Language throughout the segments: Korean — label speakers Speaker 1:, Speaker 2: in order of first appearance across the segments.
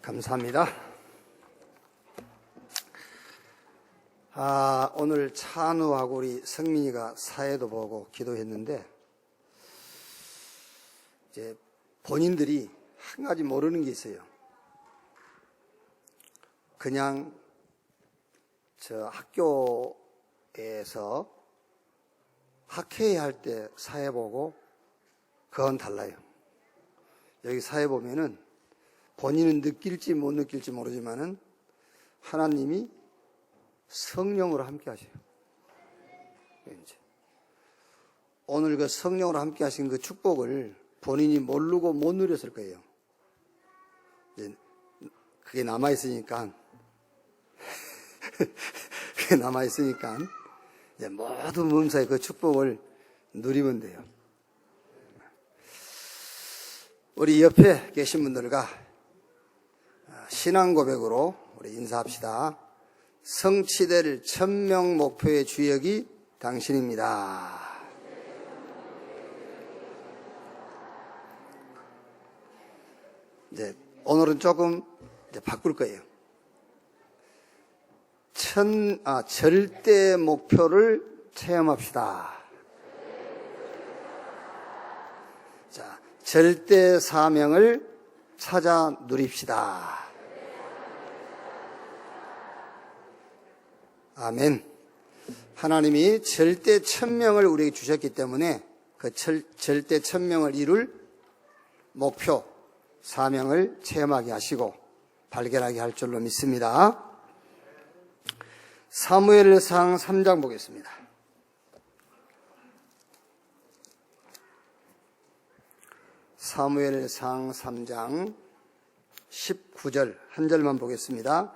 Speaker 1: 감사합니다. 오늘 찬우하고 우리 성민이가 사회도 보고 기도했는데, 이제 본인들이 한 가지 모르는 게 있어요. 그냥 저 학교에서 학회에 할 때 사회 보고 그건 달라요. 여기 사회 보면은 본인은 느낄지 못 느낄지 모르지만은 하나님이 성령으로 함께 하셔요. 이제 오늘 그 성령으로 함께 하신 그 축복을 본인이 모르고 못 누렸을 거예요. 이제 그게 남아있으니까 그게 남아있으니까 이제 모든 몸사의 그 축복을 누리면 돼요. 우리 옆에 계신 분들과 신앙 고백으로 우리 인사합시다. 성취될 1000명 목표의 주역이 당신입니다. 이제 오늘은 조금 이제 바꿀 거예요. 절대 목표를 체험합시다. 자, 절대 사명을 찾아 누립시다. 아멘. 하나님이 절대 1000명을 우리에게 주셨기 때문에 그 절대 1000명을 이룰 목표, 사명을 체험하게 하시고 발견하게 할 줄로 믿습니다. 사무엘상 3장 보겠습니다. 사무엘상 3장 19절 한 절만 보겠습니다.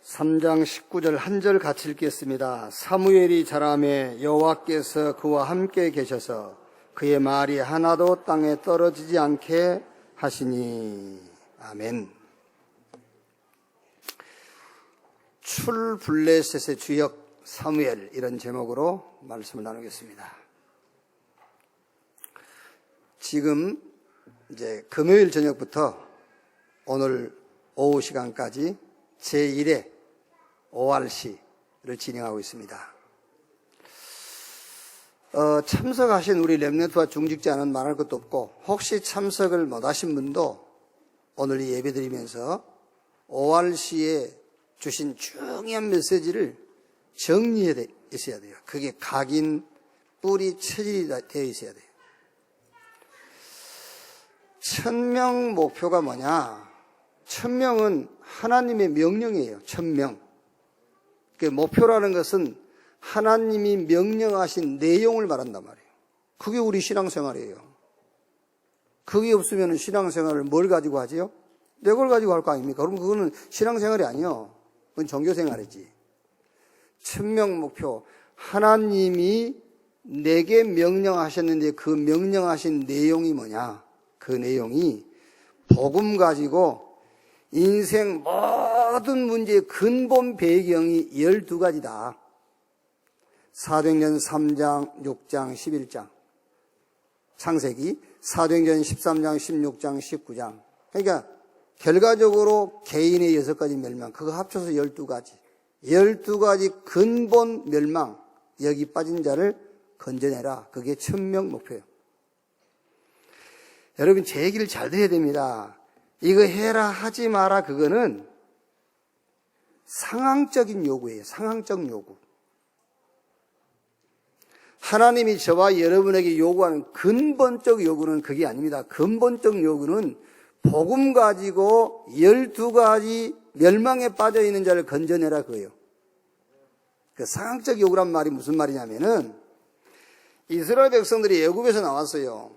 Speaker 1: (3장 19절) 한 절 같이 읽겠습니다. 사무엘이 자라매 여호와께서 그와 함께 계셔서 그의 말이 하나도 땅에 떨어지지 않게 하시니. 아멘. 출블레셋의 주역 사무엘, 이런 제목으로 말씀을 나누겠습니다. 지금 이제 금요일 저녁부터 오늘 오후 시간까지 제1회 ORC를 진행하고 있습니다. 참석하신 우리 렘넌트와 중직자는 말할 것도 없고, 혹시 참석을 못하신 분도 오늘 이 예배 드리면서 ORC에 주신 중요한 메시지를 정리해 있어야 돼요. 그게 각인, 뿌리, 체질이 되어 있어야 돼요. 1000명 목표가 뭐냐? 1000명은 하나님의 명령이에요. 1000명. 그 목표라는 것은 하나님이 명령하신 내용을 말한단 말이에요. 그게 우리 신앙생활이에요. 그게 없으면 신앙생활을 뭘 가지고 하지요? 내 걸 가지고 할 거 아닙니까? 그럼 그거는 신앙생활이 아니요. 그건 종교생활이지. 1000명 목표. 하나님이 내게 명령하셨는데 그 명령하신 내용이 뭐냐? 그 내용이 복음 가지고 인생 모든 문제의 근본 배경이 12가지다. 사도행전 3장, 6장, 11장. 창세기, 사도행전 13장, 16장, 19장. 그러니까 결과적으로 개인의 6가지 멸망, 그거 합쳐서 12가지. 12가지 근본 멸망, 여기 빠진 자를 건져내라. 그게 1000명 목표예요. 여러분, 제 얘기를 잘 들어야 됩니다. 이거 해라 하지 마라, 그거는 상황적인 요구예요. 상황적 요구. 하나님이 저와 여러분에게 요구하는 근본적 요구는 그게 아닙니다. 근본적 요구는 복음 가지고 12가지 멸망에 빠져있는 자를 건져내라, 그거예요. 그 상황적 요구란 말이 무슨 말이냐면은, 이스라엘 백성들이 애굽에서 나왔어요.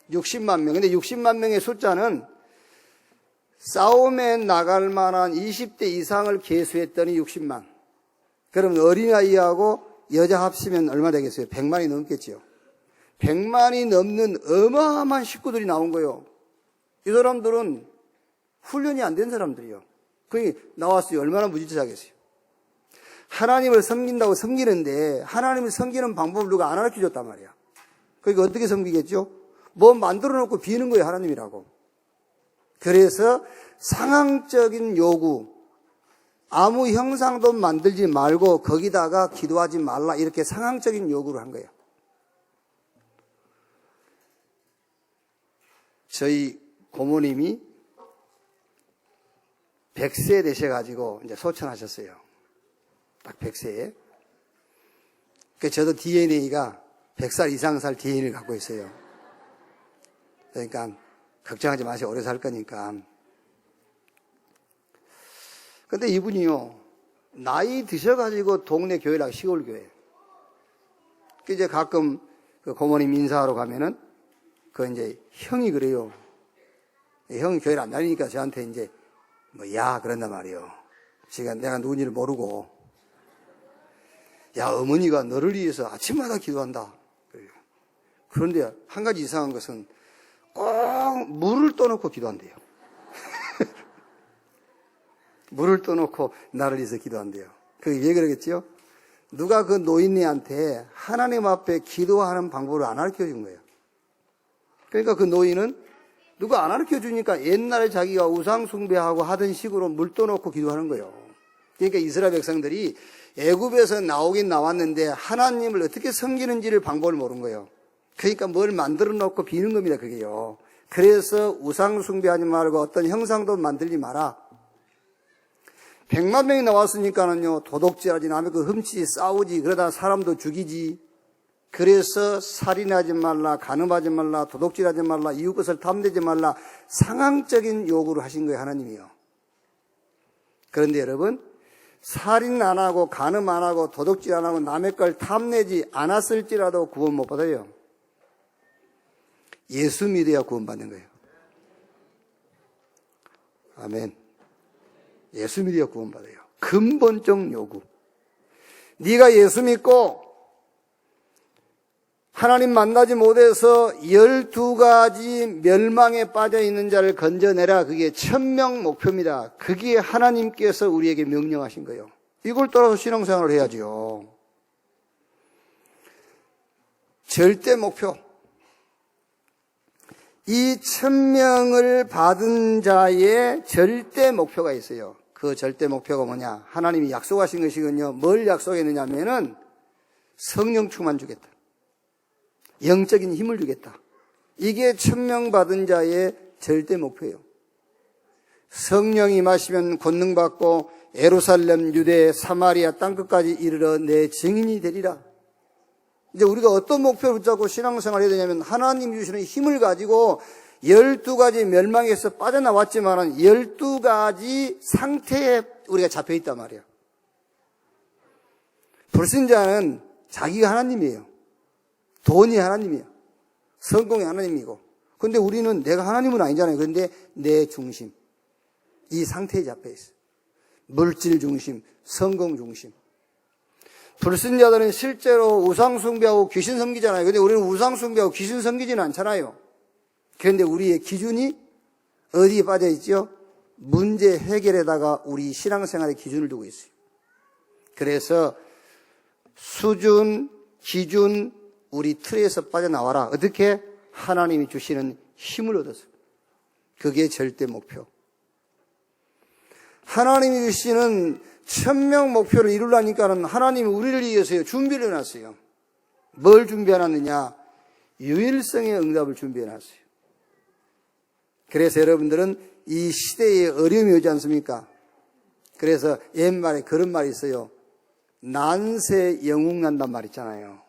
Speaker 1: 60만 명. 근데 60만 명의 숫자는 싸움에 나갈 만한 20대 이상을 계수했더니 60만. 그럼 어린아이하고 여자 합치면 얼마 되겠어요? 100만이 넘겠죠. 100만이 넘는 어마어마한 식구들이 나온 거예요. 이 사람들은 훈련이 안 된 사람들이요. 그게 나왔어요. 얼마나 무지하겠어요. 하나님을 섬긴다고 섬기는데 하나님을 섬기는 방법을 누가 안 가르쳐줬단 말이야. 그러니까 어떻게 섬기겠죠? 뭐 만들어 놓고 비는 거예요, 하나님이라고. 그래서 상황적인 요구, 아무 형상도 만들지 말고 거기다가 기도하지 말라, 이렇게 상황적인 요구를 한 거예요. 저희 고모님이 100세 되셔가지고 이제 소천하셨어요. 딱 100세에. 그 저도 DNA가 100살 이상 살 DNA를 갖고 있어요. 그러니까 걱정하지 마세요. 오래 살 거니까. 근데 이분이요, 나이 드셔가지고 동네 교회라 시골 교회. 이제 가끔 그 고모님 인사하러 가면은 그 이제 형이 그래요. 형이 교회를 안 다니니까 저한테 이제 야 그런단 말이에요. 지금 내가 누군지를 모르고, 야 어머니가 너를 위해서 아침마다 기도한다. 그래요. 그런데 한 가지 이상한 것은 꼭 물을 떠놓고 기도한대요. 물을 떠놓고 나를 위해서 기도한대요. 그게 왜 그러겠지요? 누가 그 노인네한테 하나님 앞에 기도하는 방법을 안 가르쳐 준 거예요. 그러니까 그 노인은 누가 안 가르쳐 주니까 옛날에 자기가 우상 숭배하고 하던 식으로 물 떠놓고 기도하는 거예요. 그러니까 이스라엘 백성들이 애굽에서 나오긴 나왔는데 하나님을 어떻게 섬기는지를 방법을 모르는 거예요. 그러니까 뭘 만들어 놓고 비는 겁니다, 그게요. 그래서 우상 숭배하지 말고 어떤 형상도 만들지 마라. 100만 명이 나왔으니까는요, 도둑질하지, 남의 그 훔치지, 싸우지, 그러다 사람도 죽이지. 그래서 살인하지 말라, 간음하지 말라, 도둑질하지 말라, 이웃 것을 탐내지 말라, 상황적인 요구를 하신 거예요, 하나님이요. 그런데 여러분, 살인 안 하고, 간음 안 하고, 도둑질 안 하고, 남의 걸 탐내지 않았을지라도 구원 못 받아요. 예수 믿어야 구원 받는 거예요. 아멘. 예수 믿어야 구원 받아요. 근본적 요구. 네가 예수 믿고 하나님 만나지 못해서 12가지 멸망에 빠져 있는 자를 건져내라. 그게 천명 목표입니다. 그게 하나님께서 우리에게 명령하신 거예요. 이걸 따라서 신앙생활을 해야지요. 절대 목표. 이 천명을 받은 자의 절대 목표가 있어요. 그 절대 목표가 뭐냐? 하나님이 약속하신 것이거든요. 뭘 약속했느냐 하면은 성령 충만 주겠다. 영적인 힘을 주겠다. 이게 천명 받은 자의 절대 목표예요. 성령이 임하시면 권능받고 예루살렘, 유대, 사마리아 땅끝까지 이르러 내 증인이 되리라. 이제 우리가 어떤 목표를 붙잡고 신앙생활을 해야 되냐면 하나님 주시는 힘을 가지고 12가지 멸망에서 빠져나왔지만은 12가지 상태에 우리가 잡혀있단 말이에요. 불신자는 자기가 하나님이에요. 돈이 하나님이에요. 성공이 하나님이고. 근데 우리는 내가 하나님은 아니잖아요. 그런데 내 중심. 이 상태에 잡혀있어요. 물질 중심, 성공 중심. 불신자들은 실제로 우상 숭배하고 귀신 섬기잖아요. 근데 우리는 우상 숭배하고 귀신 섬기지는 않잖아요. 그런데 우리의 기준이 어디에 빠져 있죠? 문제 해결에다가 우리 신앙생활의 기준을 두고 있어요. 그래서 수준, 기준, 우리 틀에서 빠져나와라. 어떻게? 하나님이 주시는 힘을 얻어서. 그게 절대 목표. 하나님이 주시는 천명 목표를 이루려니까는 하나님이 우리를 위해서요, 준비를 해놨어요. 뭘 준비해놨느냐? 유일성의 응답을 준비해놨어요. 그래서 여러분들은 이 시대에 어려움이 오지 않습니까? 그래서 옛말에 그런 말이 있어요. 난세 영웅난단 말 있잖아요.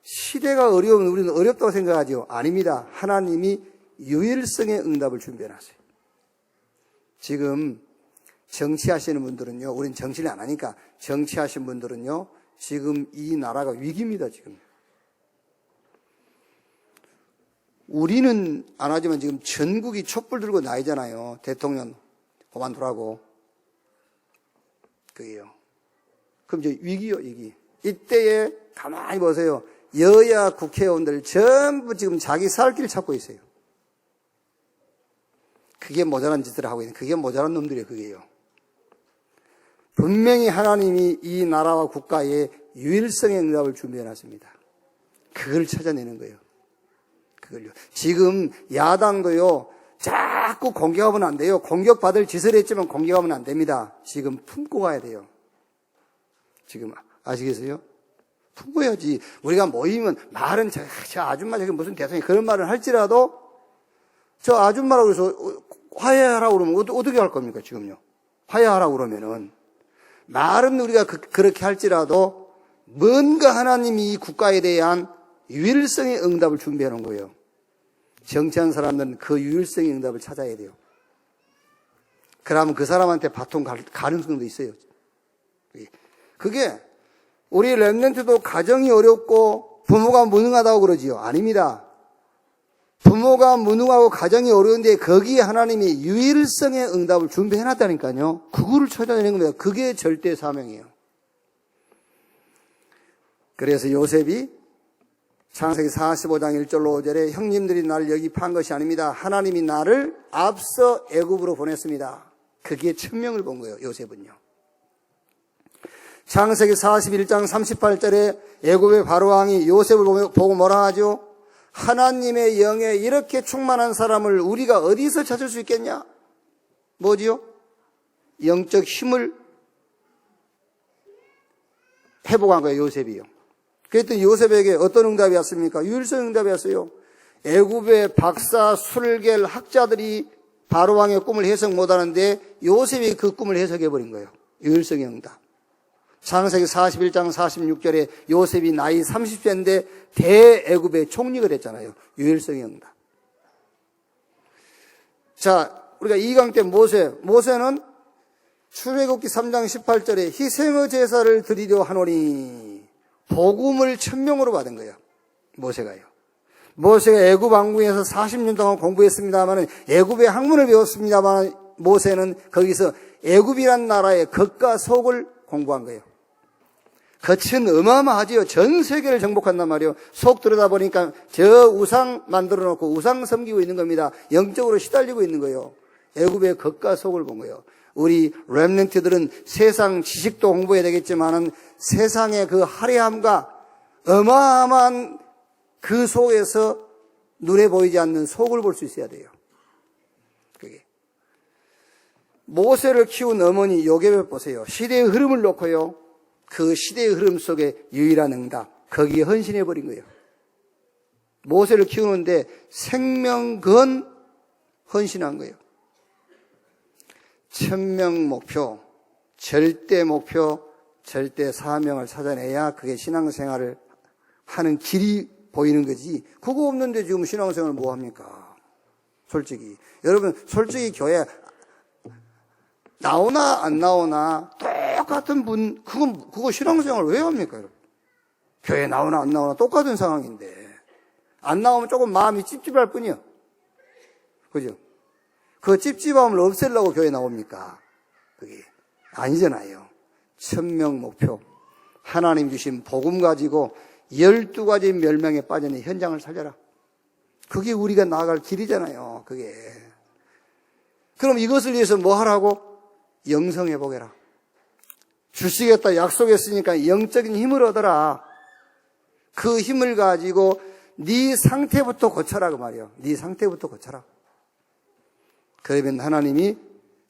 Speaker 1: 시대가 어려우면 우리는 어렵다고 생각하죠. 아닙니다. 하나님이 유일성의 응답을 준비해놨어요. 지금 정치하시는 분들은요, 우린 정치를 안 하니까 정치하시는 분들은요, 지금 이 나라가 위기입니다, 지금. 우리는 안 하지만 지금 전국이 촛불 들고 나이잖아요. 대통령 그만두라고. 그게요. 그럼 이제 위기요, 위기. 이때에 가만히 보세요. 여야 국회의원들 전부 지금 자기 살 길을 찾고 있어요. 그게 모자란 짓을 하고 있는, 그게 모자란 놈들이에요, 그게요. 분명히 하나님이 이 나라와 국가에 유일성의 응답을 준비해놨습니다. 그걸 찾아내는 거예요. 그걸요. 지금 야당도요, 자꾸 공격하면 안 돼요. 공격받을 짓을 했지만 공격하면 안 됩니다. 지금 품고 가야 돼요. 지금 아시겠어요? 품고 해야지. 우리가 모이면 말은 저 아줌마 저기 무슨 대통령이 그런 말을 할지라도 저 아줌마라고 해서 화해하라고 그러면 어떻게 할 겁니까, 지금요? 화해하라고 그러면은. 말은 우리가 그렇게 할지라도 뭔가 하나님이 이 국가에 대한 유일성의 응답을 준비해 놓은 거예요. 정치하는 사람들은 그 유일성의 응답을 찾아야 돼요. 그러면 그 사람한테 바통 갈 가능성도 있어요. 그게 우리 랩런트도 가정이 어렵고 부모가 무능하다고 그러지요. 아닙니다. 부모가 무능하고 가정이 어려운데 거기에 하나님이 유일성의 응답을 준비해 놨다니까요. 그거를 찾아내는 겁니다. 그게 절대 사명이에요. 그래서 요셉이 창세기 45장 1절로 5절에 형님들이 나를 여기 판 것이 아닙니다. 하나님이 나를 앞서 애굽으로 보냈습니다. 그게 천명을 본 거예요. 요셉은요. 창세기 41장 38절에 애굽의 바로왕이 요셉을 보고 뭐라 하죠? 하나님의 영에 이렇게 충만한 사람을 우리가 어디서 찾을 수 있겠냐? 뭐지요? 영적 힘을 회복한 거예요. 요셉이요. 그랬더니 요셉에게 어떤 응답이 왔습니까? 유일성 응답이 왔어요. 애굽의 박사, 술겔, 학자들이 바로왕의 꿈을 해석 못하는데 요셉이 그 꿈을 해석해버린 거예요. 유일성의 응답. 창세기 41장 46절에 요셉이 나이 30세인데 대애굽의 총리가 됐잖아요. 유일성의 응답. 자, 우리가 2강 때 모세는 출애굽기 3장 18절에 희생의 제사를 드리려 하노니 복음을 천명으로 받은 거예요. 모세가요. 모세가 애굽 왕궁에서 40년 동안 공부했습니다만 애굽의 학문을 배웠습니다만 모세는 거기서 애굽이란 나라의 겉과 속을 공부한 거예요. 겉은 어마어마하지요. 전 세계를 정복한단 말이에요. 속 들여다보니까 저 우상 만들어 놓고 우상 섬기고 있는 겁니다. 영적으로 시달리고 있는 거예요. 애굽의 겉과 속을 본 거예요. 우리 랩런트들은 세상 지식도 공부해야 되겠지만은 세상의 그 화려함과 어마어마한 그 속에서 눈에 보이지 않는 속을 볼 수 있어야 돼요. 그게. 모세를 키운 어머니 요셉을 보세요. 시대의 흐름을 놓고요. 그 시대의 흐름 속에 유일한 응답, 거기에 헌신해버린 거예요. 모세를 키우는데 생명 건 헌신한 거예요. 천명 목표, 절대 사명을 찾아내야 그게 신앙생활을 하는 길이 보이는 거지. 그거 없는데 지금 신앙생활을 뭐 합니까? 솔직히. 여러분, 솔직히 교회 나오나 안 나오나 똑같은 분, 그거 신앙생활 왜 합니까, 여러분? 교회 나오나 안 나오나 똑같은 상황인데. 안 나오면 조금 마음이 찝찝할 뿐이요. 그죠? 그 찝찝함을 없애려고 교회 나옵니까? 그게 아니잖아요. 천명 목표. 하나님 주신 복음 가지고 12가지 멸망에 빠진 현장을 살려라. 그게 우리가 나아갈 길이잖아요. 그게. 그럼 이것을 위해서 뭐 하라고? 영성회복해라. 주시겠다 약속했으니까 영적인 힘을 얻어라. 그 힘을 가지고 네 상태부터 고쳐라 그 말이에요. 네 상태부터 고쳐라. 그러면 하나님이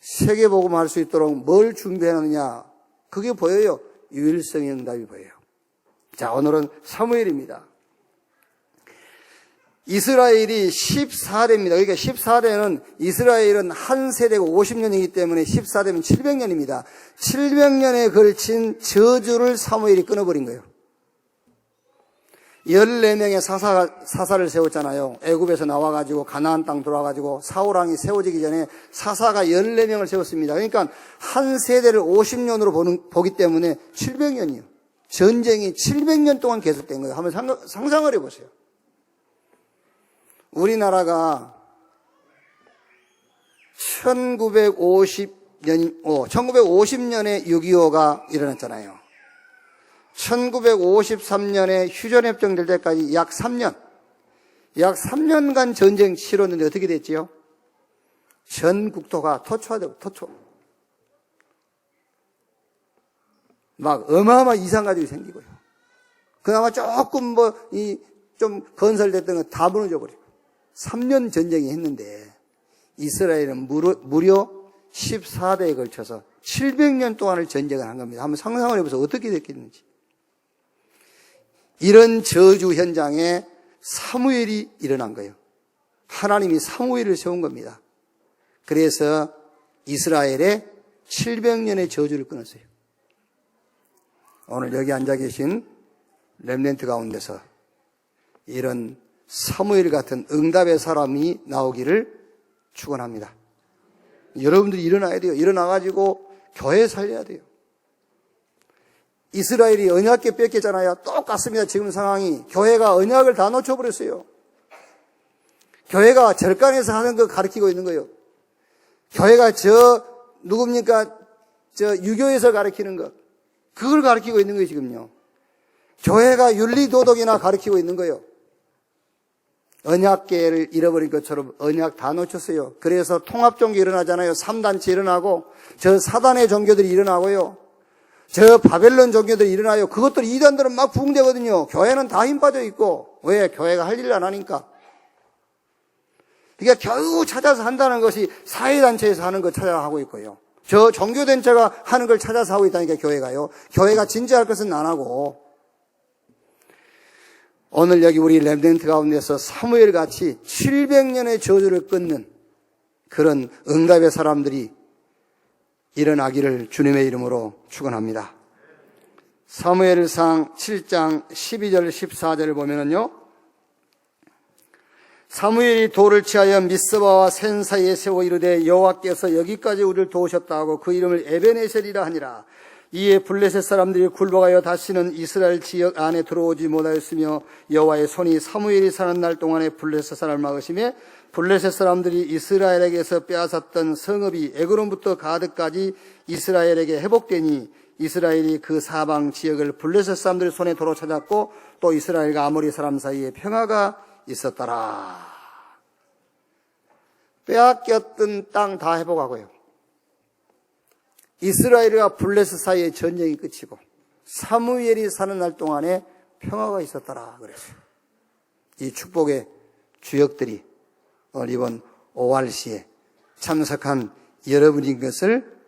Speaker 1: 세계복음 할 수 있도록 뭘 준비하느냐? 그게 보여요. 유일성의 응답이 보여요. 자, 오늘은 사무엘입니다. 이스라엘이 14대입니다. 그러니까 14대는 이스라엘은 한 세대가 50년이기 때문에 14대면 700년입니다. 700년에 걸친 저주를 사무엘이 끊어버린 거예요. 14명의 사사를 세웠잖아요. 애굽에서 나와가지고 가나안 땅 들어와가지고 사울왕이 세워지기 전에 사사가 14명을 세웠습니다. 그러니까 한 세대를 50년으로 보기 때문에 700년이요. 전쟁이 700년 동안 계속된 거예요. 한번 상상을 해보세요. 우리나라가 1950년에 6.25가 일어났잖아요. 1953년에 휴전협정 될 때까지 약 3년간 전쟁 치렀는데 어떻게 됐지요? 전 국토가 토초화되고 막 어마어마한 이상가족이 생기고요. 그나마 조금 좀 건설됐던 거 다 무너져 버리고 3년 전쟁이 했는데 이스라엘은 무려 14대에 걸쳐서 700년 동안을 전쟁을 한 겁니다. 한번 상상을 해보세요. 어떻게 됐겠는지. 이런 저주 현장에 사무엘이 일어난 거예요. 하나님이 사무엘을 세운 겁니다. 그래서 이스라엘의 700년의 저주를 끊었어요. 오늘 여기 앉아 계신 렘넌트 가운데서 이런 사무엘 같은 응답의 사람이 나오기를 축원합니다. 여러분들이 일어나야 돼요. 일어나가지고 교회 살려야 돼요. 이스라엘이 언약궤 뺏겼잖아요. 똑같습니다. 지금 상황이. 교회가 언약을 다 놓쳐버렸어요. 교회가 절간에서 하는 거 가르치고 있는 거예요. 교회가 누굽니까? 유교에서 가르치는 것. 그걸 가르치고 있는 거예요, 지금요. 교회가 윤리도덕이나 가르치고 있는 거예요. 언약궤를 잃어버린 것처럼 언약 다 놓쳤어요. 그래서 통합종교 일어나잖아요. 3단체 일어나고, 저 사단의 종교들이 일어나고요. 저 바벨론 종교들이 일어나요. 그것들 이단들은 막 부흥되거든요. 교회는 다 힘 빠져 있고. 왜? 교회가 할 일을 안 하니까. 그러니까 겨우 찾아서 한다는 것이 사회단체에서 하는 거 찾아 하고 있고요. 저 종교단체가 하는 걸 찾아서 하고 있다니까, 교회가요. 교회가 진짜 할 것은 안 하고. 오늘 여기 우리 렘넌트 가운데서 사무엘 같이 700년의 저주를 끊는 그런 응답의 사람들이 일어나기를 주님의 이름으로 축원합니다. 사무엘상 7장 12절 14절을 보면은요. 사무엘이 돌을 취하여 미스바와 센 사이에 세워 이르되 여호와께서 여기까지 우리를 도우셨다 하고 그 이름을 에베네셀이라 하니라. 이에 블레셋 사람들이 굴복하여 다시는 이스라엘 지역 안에 들어오지 못하였으며 여호와의 손이 사무엘이 사는 날 동안에 블레셋 사람을 막으시며 블레셋 사람들이 이스라엘에게서 빼앗았던 성읍이 에그론부터 가드까지 이스라엘에게 회복되니 이스라엘이 그 사방 지역을 블레셋 사람들의 손에 도로 찾았고 또 이스라엘과 아모리 사람 사이에 평화가 있었더라. 빼앗겼던 땅 다 회복하고요. 이스라엘과 블레셋 사이의 전쟁이 끝이고 사무엘이 사는 날 동안에 평화가 있었더라 그랬어요. 이 축복의 주역들이 오늘 이번 ORC에 참석한 여러분인 것을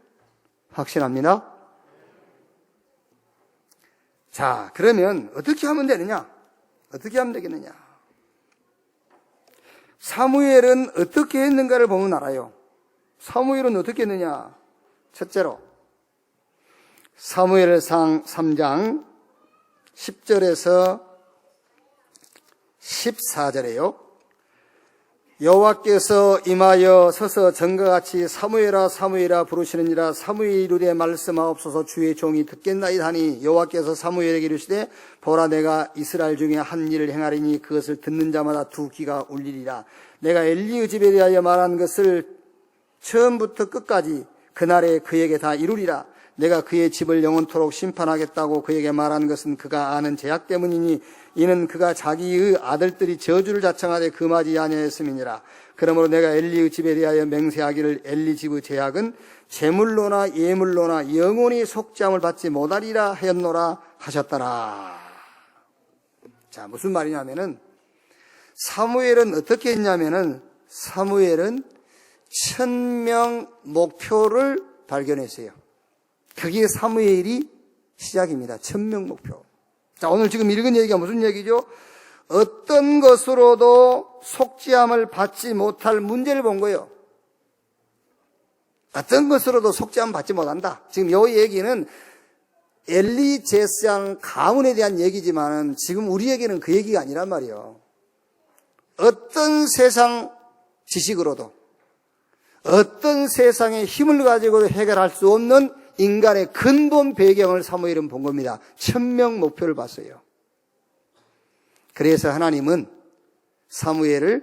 Speaker 1: 확신합니다. 자, 그러면 어떻게 하면 되느냐? 어떻게 하면 되겠느냐? 사무엘은 어떻게 했는가를 보면 알아요. 사무엘은 어떻게 했느냐? 첫째로 사무엘상 3장 10절에서 14절에요. 여호와께서 임하여 서서 전과 같이 사무엘아 사무엘아 부르시느니라. 사무엘이 이르되 말씀하옵소서 주의 종이 듣겠나이다 하니 여호와께서 사무엘에게 이르시되 보라 내가 이스라엘 중에 한 일을 행하리니 그것을 듣는 자마다 두 귀가 울리리라. 내가 엘리의 집에 대하여 말한 것을 처음부터 끝까지 그날에 그에게 다 이루리라. 내가 그의 집을 영원토록 심판하겠다고 그에게 말한 것은 그가 아는 죄악 때문이니 이는 그가 자기의 아들들이 저주를 자청하되 금하지 아니하였음이니라. 그러므로 내가 엘리의 집에 대하여 맹세하기를 엘리 집의 죄악은 제물로나 예물로나 영원히 속죄함을 받지 못하리라 하였노라 하셨더라. 자, 무슨 말이냐면은 사무엘은 어떻게 했냐면은 사무엘은 1000명 목표를 발견했어요. 그게 사무엘이 시작입니다. 1000명 목표. 자, 오늘 지금 읽은 얘기가 무슨 얘기죠? 어떤 것으로도 속죄함을 받지 못할 문제를 본 거예요. 어떤 것으로도 속죄함을 받지 못한다. 지금 이 얘기는 엘리 제사장 가문에 대한 얘기지만 지금 우리에게는 그 얘기가 아니란 말이에요. 어떤 세상 지식으로도 어떤 세상의 힘을 가지고도 해결할 수 없는 인간의 근본 배경을 사무엘은 본 겁니다. 1000명 목표를 봤어요. 그래서 하나님은 사무엘상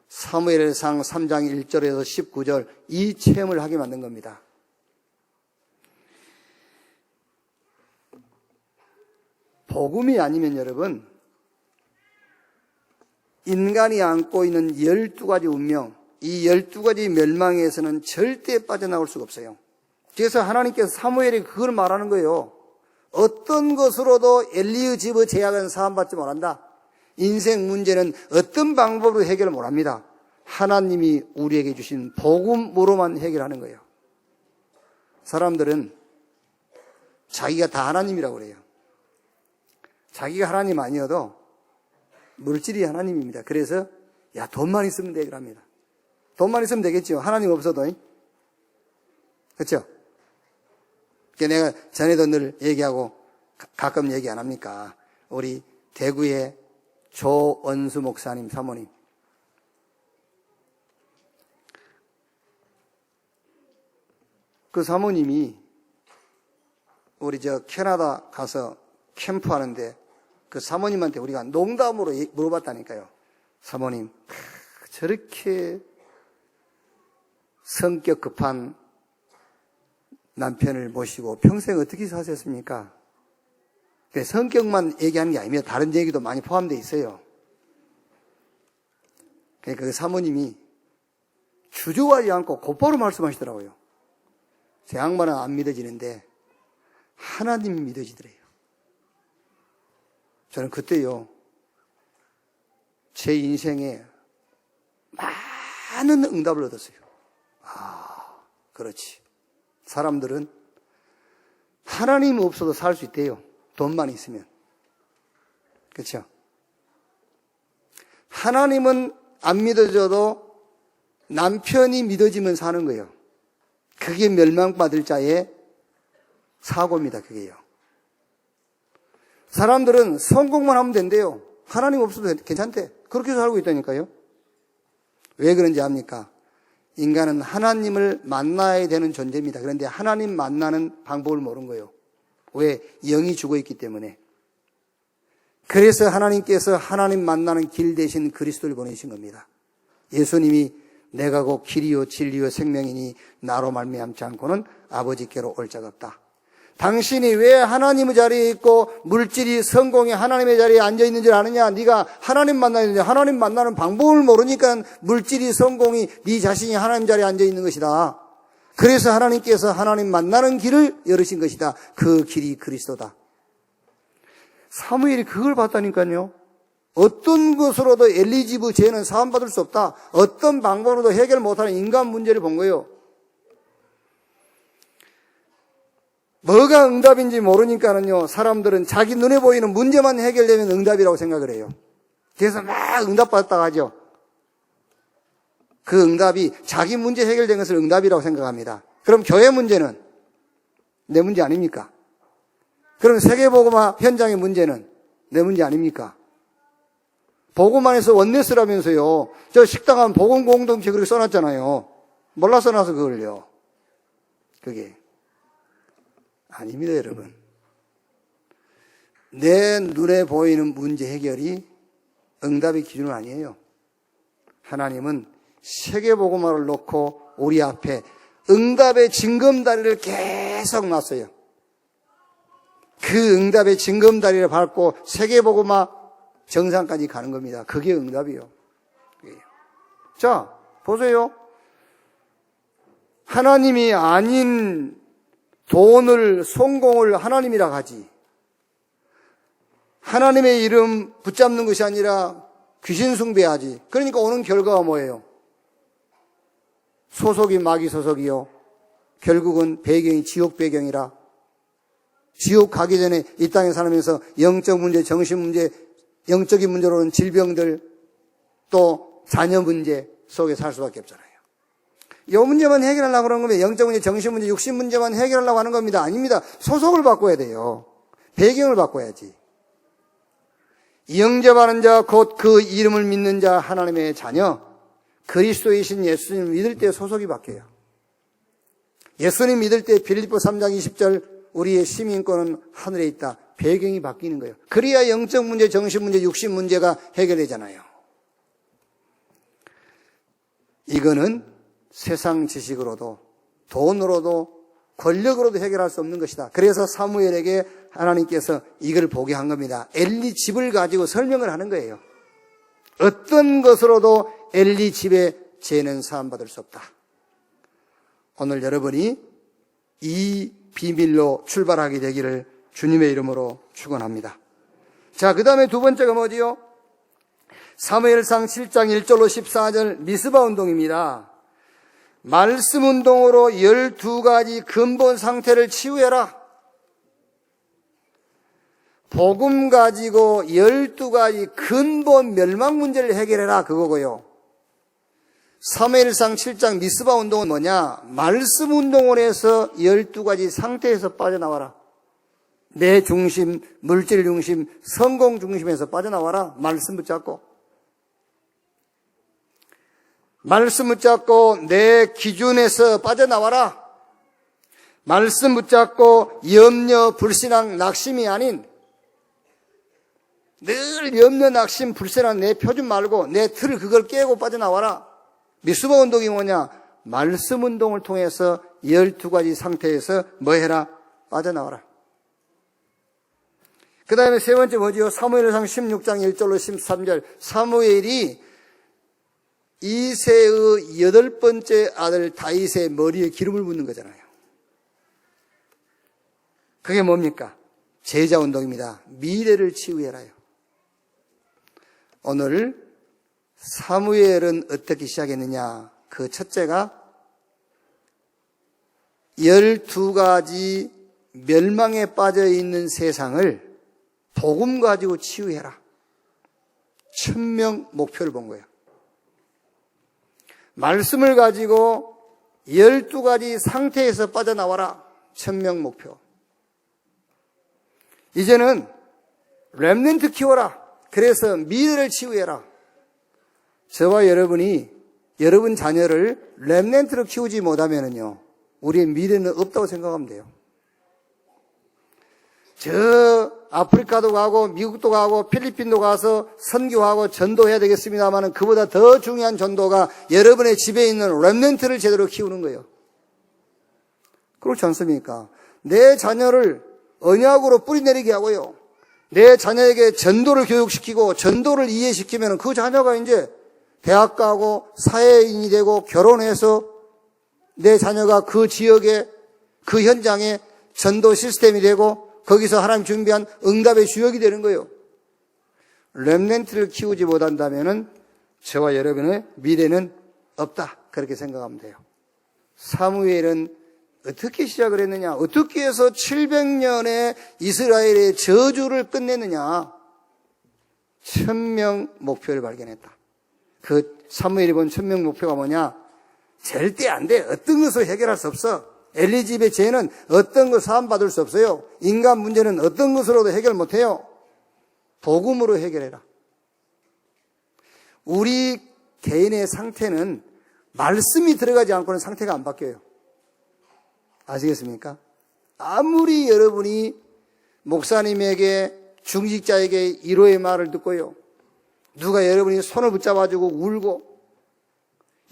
Speaker 1: 3장 1절에서 19절 이 체험을 하게 만든 겁니다. 복음이 아니면 여러분, 인간이 안고 있는 12가지 운명, 이 12가지 멸망에서는 절대 빠져나올 수가 없어요. 그래서 하나님께서 사무엘이 그걸 말하는 거예요. 어떤 것으로도 엘리의 집의 제약은 사함받지 못한다. 인생 문제는 어떤 방법으로 해결을 못합니다. 하나님이 우리에게 주신 복음으로만 해결하는 거예요. 사람들은 자기가 다 하나님이라고 그래요. 자기가 하나님 아니어도 물질이 하나님입니다. 그래서 야, 돈만 있으면 돼 그럽니다. 돈만 있으면 되겠죠. 하나님 없어도. 그렇죠? 내가 전에도 늘 얘기하고 가끔 얘기 안 합니까? 우리 대구의 조원수 목사님 사모님. 그 사모님이 우리 캐나다 가서 캠프하는데 그 사모님한테 우리가 농담으로 물어봤다니까요. 사모님, 저렇게 성격 급한 남편을 모시고 평생 어떻게 사셨습니까? 성격만 얘기하는 게 아니면 다른 얘기도 많이 포함되어 있어요. 그러니까 그 사모님이 주저하지 않고 곧바로 말씀하시더라고요. 제 양반은 안 믿어지는데 하나님이 믿어지더래요. 저는 그때요, 제 인생에 많은 응답을 얻었어요. 아, 그렇지. 사람들은 하나님 없어도 살 수 있대요. 돈만 있으면. 그렇죠? 하나님은 안 믿어져도 남편이 믿어지면 사는 거예요. 그게 멸망받을 자의 사고입니다. 그게요. 사람들은 성공만 하면 된대요. 하나님 없어도 괜찮대. 그렇게 살고 있다니까요. 왜 그런지 압니까? 인간은 하나님을 만나야 되는 존재입니다. 그런데 하나님 만나는 방법을 모르는 거예요. 왜? 영이 죽어 있기 때문에. 그래서 하나님께서 하나님 만나는 길 대신 그리스도를 보내신 겁니다. 예수님이 내가 곧 길이요 진리요 생명이니 나로 말미암지 않고는 아버지께로 올 자가 없다. 당신이 왜 하나님의 자리에 있고 물질이 성공이 하나님의 자리에 앉아있는 줄 아느냐? 네가 하나님 만나야 되는데 하나님 만나는 방법을 모르니까 물질이 성공이 네 자신이 하나님 자리에 앉아있는 것이다. 그래서 하나님께서 하나님 만나는 길을 열으신 것이다. 그 길이 그리스도다. 사무엘이 그걸 봤다니까요. 어떤 것으로도 엘리지브 죄는 사함받을 수 없다. 어떤 방법으로도 해결 못하는 인간 문제를 본 거예요. 뭐가 응답인지 모르니까는요, 사람들은 자기 눈에 보이는 문제만 해결되면 응답이라고 생각을 해요. 그래서 막 응답받았다고 하죠. 그 응답이 자기 문제 해결된 것을 응답이라고 생각합니다. 그럼 교회 문제는 내 문제 아닙니까? 그럼 세계복음화 현장의 문제는 내 문제 아닙니까? 복음 안에서 원네스라면서요. 저 식당한 복음 공동체 그렇게 써놨잖아요. 몰라 써놔서 그걸요. 그게 아닙니다, 여러분. 내 눈에 보이는 문제 해결이 응답의 기준은 아니에요. 하나님은 세계복음화를 놓고 우리 앞에 응답의 징검다리를 계속 놨어요. 그 응답의 징검다리를 밟고 세계복음화 정상까지 가는 겁니다. 그게 응답이요. 자, 보세요. 하나님이 아닌 돈을, 성공을 하나님이라 하지. 하나님의 이름 붙잡는 것이 아니라 귀신 숭배하지. 그러니까 오는 결과가 뭐예요? 소속이 마귀 소속이요. 결국은 배경이 지옥 배경이라. 지옥 가기 전에 이 땅에 살면서 영적 문제, 정신 문제, 영적인 문제로는 질병들, 또 자녀 문제 속에 살 수밖에 없잖아요. 이 문제만 해결하려고 하는 겁니다. 영적 문제, 정신 문제, 육신 문제만 해결하려고 하는 겁니다. 아닙니다. 소속을 바꿔야 돼요. 배경을 바꿔야지. 영접하는 자, 곧 그 이름을 믿는 자, 하나님의 자녀, 그리스도이신 예수님 믿을 때 소속이 바뀌어요. 예수님 믿을 때 빌립보 3장 20절 우리의 시민권은 하늘에 있다. 배경이 바뀌는 거예요. 그래야 영적 문제, 정신 문제, 육신 문제가 해결되잖아요. 이거는 세상 지식으로도 돈으로도 권력으로도 해결할 수 없는 것이다. 그래서 사무엘에게 하나님께서 이걸 보게 한 겁니다. 엘리 집을 가지고 설명을 하는 거예요. 어떤 것으로도 엘리 집의 죄는 사함받을 수 없다. 오늘 여러분이 이 비밀로 출발하게 되기를 주님의 이름으로 축원합니다. 자, 그 다음에 두 번째가 뭐지요? 사무엘상 7장 1절로 14절 미스바 운동입니다. 말씀 운동으로 12가지 근본 상태를 치유해라. 복음 가지고 12가지 근본 멸망 문제를 해결해라, 그거고요. 사무엘상 7장 미스바 운동은 뭐냐? 말씀 운동을 해서 12가지 상태에서 빠져나와라. 내 중심, 물질 중심, 성공 중심에서 빠져나와라. 말씀 붙잡고. 말씀 붙잡고 내 기준에서 빠져나와라. 말씀 붙잡고 염려, 불신앙, 낙심이 아닌 늘 염려, 낙심, 불신앙 내 표준 말고 내 틀을 그걸 깨고 빠져나와라. 미스바 운동이 뭐냐? 말씀 운동을 통해서 12가지 상태에서 뭐 해라? 빠져나와라. 그 다음에 세 번째 뭐지요? 사무엘상 16장 1절로 13절. 사무엘이 이새의 8번째 아들 다윗의 머리에 기름을 붓는 거잖아요. 그게 뭡니까? 제자 운동입니다. 미래를 치유해라요. 오늘 사무엘은 어떻게 시작했느냐? 그 첫째가 12가지 멸망에 빠져있는 세상을 복음 가지고 치유해라. 1000명 목표를 본 거예요. 말씀을 가지고 12가지 상태에서 빠져나와라. 1000명 목표. 이제는 렘넌트 키워라. 그래서 미래를 치유해라. 저와 여러분이 여러분 자녀를 렘넌트로 키우지 못하면요, 우리의 미래는 없다고 생각하면 돼요. 저 아프리카도 가고 미국도 가고 필리핀도 가서 선교하고 전도해야 되겠습니다만 그보다 더 중요한 전도가 여러분의 집에 있는 렘넌트를 제대로 키우는 거예요. 그렇지 않습니까? 내 자녀를 언약으로 뿌리내리게 하고요, 내 자녀에게 전도를 교육시키고 전도를 이해시키면 그 자녀가 이제 대학 가고 사회인이 되고 결혼해서 내 자녀가 그 지역에 그 현장에 전도 시스템이 되고 거기서 하나님 준비한 응답의 주역이 되는 거예요. 렘넌트를 키우지 못한다면 저와 여러분의 미래는 없다. 그렇게 생각하면 돼요. 사무엘은 어떻게 시작을 했느냐? 어떻게 해서 700년의 이스라엘의 저주를 끝냈느냐? 1000명 목표를 발견했다. 그 사무엘이 본 1000명 목표가 뭐냐? 절대 안 돼. 어떤 것을 해결할 수 없어. 엘리집의 죄는 어떤 것 사함받을 수 없어요. 인간 문제는 어떤 것으로도 해결 못해요. 복음으로 해결해라. 우리 개인의 상태는 말씀이 들어가지 않고는 상태가 안 바뀌어요. 아시겠습니까? 아무리 여러분이 목사님에게, 중직자에게 위로의 말을 듣고요, 누가 여러분이 손을 붙잡아주고 울고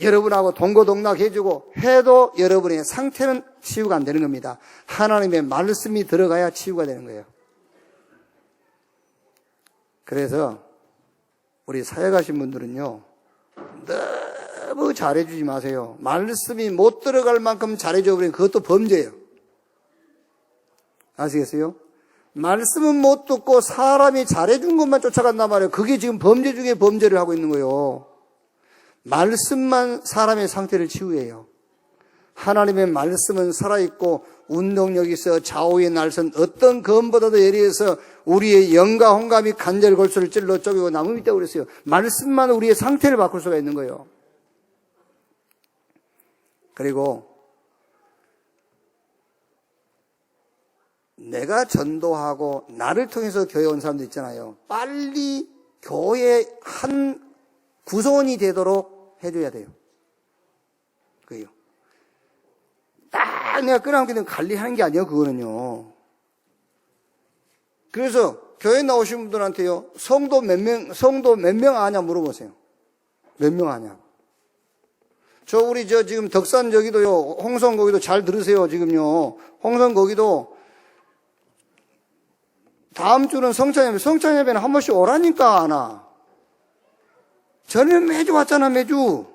Speaker 1: 여러분하고 동고동락해주고 해도 여러분의 상태는 치유가 안 되는 겁니다. 하나님의 말씀이 들어가야 치유가 되는 거예요. 그래서 우리 사회 가신 분들은요, 너무 잘해주지 마세요. 말씀이 못 들어갈 만큼 잘해줘버리면 그것도 범죄예요. 아시겠어요? 말씀은 못 듣고 사람이 잘해준 것만 쫓아간단 말이에요. 그게 지금 범죄 중에 범죄를 하고 있는 거예요. 말씀만 사람의 상태를 치유해요. 하나님의 말씀은 살아있고 운동력이 있어 좌우의 날선 어떤 검보다도 예리해서 우리의 영과 혼감이 간절 골수를 찔러 쪼개고 나무 밑에 그랬어요. 말씀만 우리의 상태를 바꿀 수가 있는 거예요. 그리고 내가 전도하고 나를 통해서 교회 온 사람들 있잖아요. 빨리 교회 한 구성원이 되도록 해줘야 돼요. 그게요. 딱 내가 끊어먹기는 관리하는 게 아니에요, 그거는요. 그래서 교회 나오신 분들한테요, 성도 몇 명 아냐 물어보세요. 몇 명 아냐. 우리 지금 덕산 저기도요, 홍성 거기도 잘 들으세요, 지금요. 홍성 거기도 다음 주는 성찬예배는 한 번씩 오라니까 안 와. 전에 매주 왔잖아, 매주.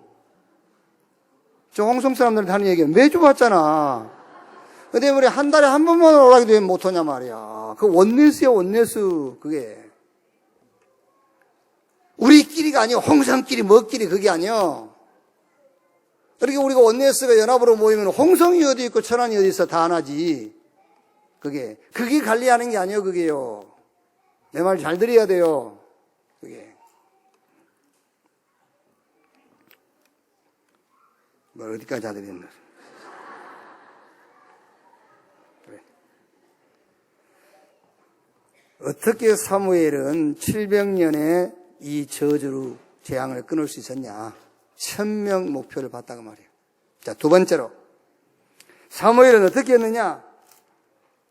Speaker 1: 저 홍성 사람들한테 하는 얘기야. 매주 왔잖아. 근데 우리 한 달에 한 번만 오라기도 왜 못 오냐 말이야. 그 원내스야, 원내스. 그게. 우리 우리끼리가 아니요. 홍성끼리, 뭐끼리 그게 아니요. 그렇게 우리가 원내스가 연합으로 모이면 홍성이 어디 있고 천안이 어디 있어 다 하나지. 그게 관리하는 게 아니에요. 그게요. 내 말 잘 들어야 돼요. 그게. 뭘 어디까지 다 들었나. 그래. 어떻게 사무엘은 700년에 이 저주로 재앙을 끊을 수 있었냐. 1000명 목표를 봤다고 말이에요. 자, 두 번째로. 사무엘은 어떻게 했느냐?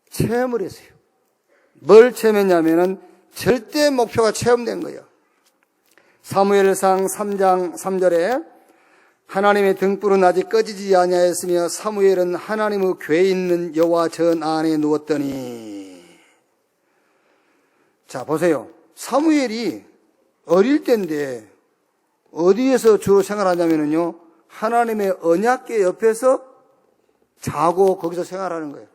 Speaker 1: 체험을 했어요. 뭘 체험했냐면은 절대 목표가 체험된 거예요. 사무엘상 3장 3절에 하나님의 등불은 아직 꺼지지 아니하였으며 사무엘은 하나님의 궤에 있는 여호와 전 안에 누웠더니. 자, 보세요. 사무엘이 어릴 때인데 어디에서 주로 생활하냐면요. 하나님의 언약궤 옆에서 자고 거기서 생활하는 거예요.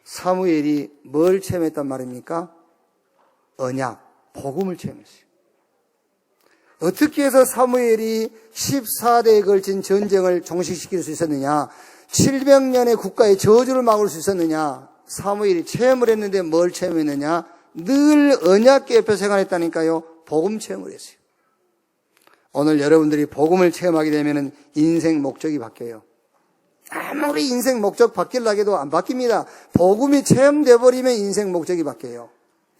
Speaker 1: 사무엘이 뭘 체험했단 말입니까? 언약, 복음을 체험했어요. 어떻게 해서 사무엘이 14대에 걸친 전쟁을 종식시킬 수 있었느냐? 700년의 국가의 저주를 막을 수 있었느냐? 사무엘이 체험을 했는데 뭘 체험했느냐? 늘 언약궤 옆에 생활했다니까요. 복음 체험을 했어요. 오늘 여러분들이 복음을 체험하게 되면 인생 목적이 바뀌어요. 아무리 인생 목적 바뀌려고 해도 안 바뀝니다. 복음이 체험돼 버리면 인생 목적이 바뀌어요.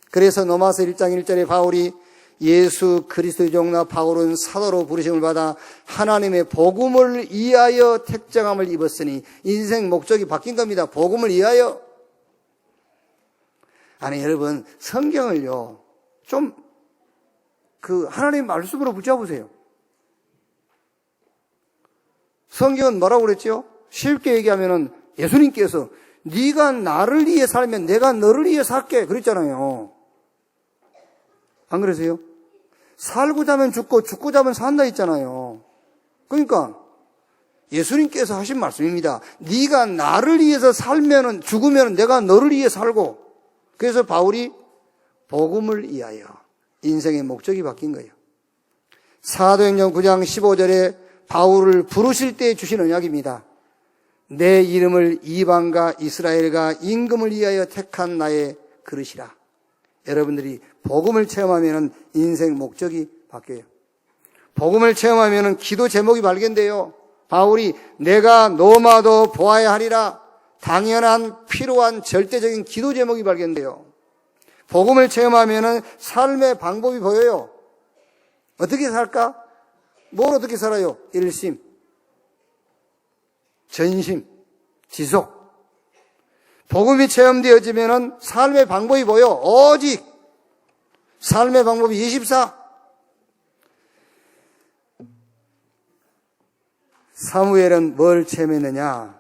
Speaker 1: 그래서 로마서 1장 1절에 바울이 예수 그리스도의 종나 바울은 사도로 부르심을 받아 하나님의 복음을 위하여 택정함을 입었으니 인생 목적이 바뀐 겁니다. 복음을 위하여. 아니 여러분 성경을요 좀 하나님 말씀으로 붙잡으세요. 성경은 뭐라고 그랬죠? 쉽게 얘기하면은 예수님께서 네가 나를 위해 살면 내가 너를 위해 살게 그랬잖아요. 안 그러세요? 살고자 하면 죽고 죽고자 하면 산다 했잖아요. 그러니까 예수님께서 하신 말씀입니다. 네가 나를 위해서 살면은 죽으면 내가 너를 위해 살고. 그래서 바울이 복음을 위하여 인생의 목적이 바뀐 거예요. 사도행전 9장 15절에 바울을 부르실 때 주신 언약입니다. 내 이름을 이방과 이스라엘과 임금을 위하여 택한 나의 그릇이라. 여러분들이 복음을 체험하면 인생 목적이 바뀌어요. 복음을 체험하면 기도 제목이 발견돼요. 바울이 내가 노마도 보아야 하리라. 당연한 필요한 절대적인 기도 제목이 발견돼요. 복음을 체험하면 삶의 방법이 보여요. 어떻게 살까? 뭘 어떻게 살아요? 일심, 전심, 지속. 복음이 체험되어지면 삶의 방법이 보여. 오직 삶의 방법이 24. 사무엘은 뭘 체험했느냐?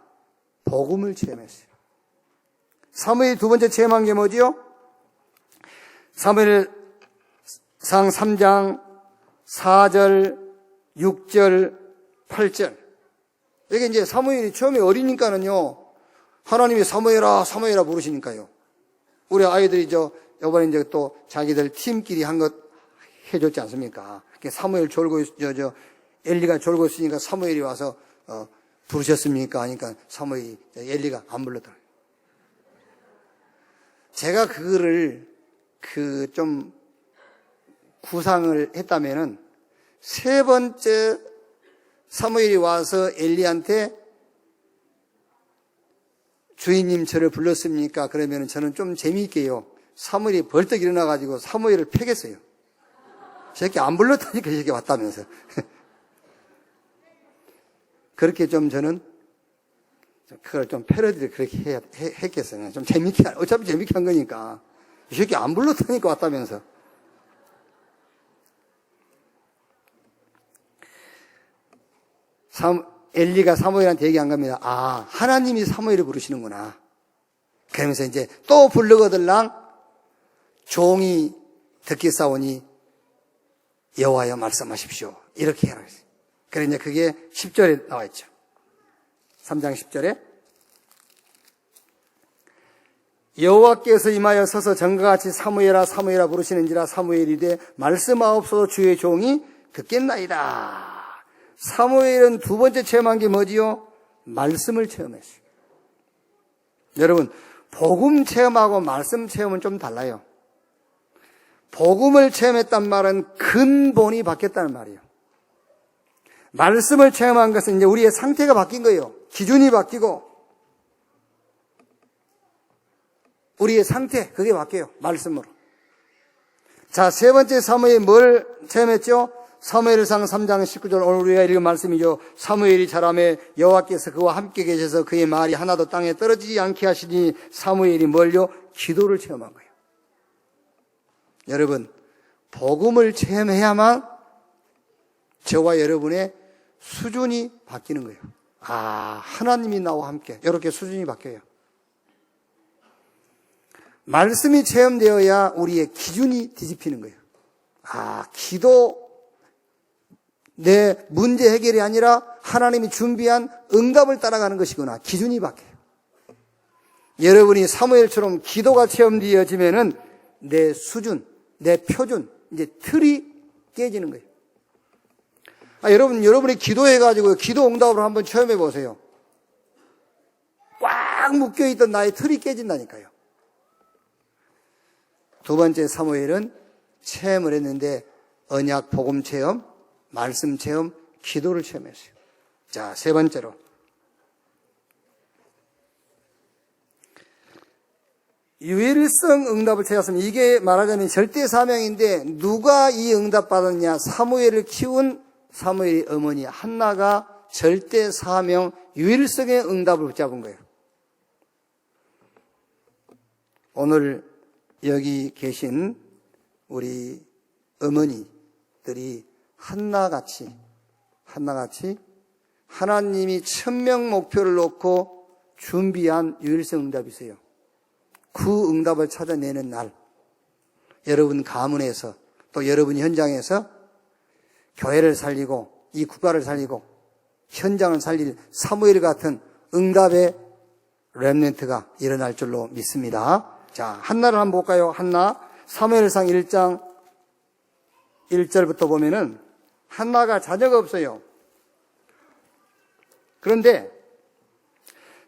Speaker 1: 복음을 체험했어요. 사무엘이 두 번째 체험한 게 뭐지요? 사무엘상 3장 4절, 6절, 8절. 이게 이제 사무엘이 처음에 어리니까는요, 하나님이 사무엘아, 사무엘아 부르시니까요. 우리 아이들이 이번에 이제 또 자기들 팀끼리 한 것 해줬지 않습니까? 사무엘 졸고, 엘리가 졸고 있으니까 사무엘이 와서, 부르셨습니까? 하니까 사무엘이, 엘리가 안 불렀다. 제가 그거를, 좀, 구상을 했다면은, 세 번째 사무엘이 와서 엘리한테 주인님 저를 불렀습니까? 그러면 저는 좀 재미있게요. 사무엘이 벌떡 일어나가지고 사무엘을 패겠어요. 저 새끼 안 불렀다니까 이 새끼 왔다면서. 그렇게 좀 저는 그걸 좀 패러디를 그렇게 했겠어요. 좀 재밌게, 어차피 재밌게 한 거니까. 이 새끼 안 불렀다니까 왔다면서. 엘리가 사무엘한테 얘기한 겁니다. 아, 하나님이 사무엘을 부르시는구나. 그러면서 이제 또 불러거들랑 종이 듣기싸우니 여호와여 말씀하십시오. 이렇게 하라고 했어요. 그래 이제 그게 10절에 나와 있죠. 3장 10절에 여호와께서 임하여 서서 전과 같이 사무엘아 사무엘아 부르시는지라 사무엘이 이르되 말씀하옵소서 주의 종이 듣겠나이다. 사무엘은 두 번째 체험한 게 뭐지요? 말씀을 체험했어요. 여러분, 복음 체험하고 말씀 체험은 좀 달라요. 복음을 체험했단 말은 근본이 바뀌었다는 말이에요. 말씀을 체험한 것은 이제 우리의 상태가 바뀐 거예요. 기준이 바뀌고 우리의 상태, 그게 바뀌어요. 말씀으로. 자, 세 번째 사무엘이 뭘 체험했죠? 사무엘상 3장 19절, 오늘 우리가 읽은 말씀이죠. 사무엘이 자라매 여호와께서 그와 함께 계셔서 그의 말이 하나도 땅에 떨어지지 않게 하시니 사무엘이 뭘요? 기도를 체험한 거예요. 여러분, 복음을 체험해야만 저와 여러분의 수준이 바뀌는 거예요. 아, 하나님이 나와 함께. 이렇게 수준이 바뀌어요. 말씀이 체험되어야 우리의 기준이 뒤집히는 거예요. 아, 기도, 내 문제 해결이 아니라 하나님이 준비한 응답을 따라가는 것이구나. 기준이 바뀌어요. 여러분이 사무엘처럼 기도가 체험되어지면은 내 수준, 내 표준, 이제 틀이 깨지는 거예요. 아, 여러분이 기도해가지고 기도 응답을 한번 체험해 보세요. 꽉 묶여있던 나의 틀이 깨진다니까요. 두 번째 사무엘은 체험을 했는데 언약 복음 체험, 말씀 체험, 기도를 체험했어요. 자, 세 번째로 유일성 응답을 체험했습니다. 이게 말하자면 절대 사명인데 누가 이 응답 받았냐? 사무엘을 키운 사무엘의 어머니 한나가 절대 사명 유일성의 응답을 붙잡은 거예요. 오늘 여기 계신 우리 어머니들이 한나같이 하나님이 천명 목표를 놓고 준비한 유일성 응답이 있어요. 그 응답을 찾아내는 날, 여러분 가문에서 또 여러분 현장에서 교회를 살리고 이 국가를 살리고 현장을 살릴 사무엘 같은 응답의 렘넌트가 일어날 줄로 믿습니다. 자, 한나를 한번 볼까요? 한나, 사무엘상 1장 1절부터 보면은 한나가 자녀가 없어요. 그런데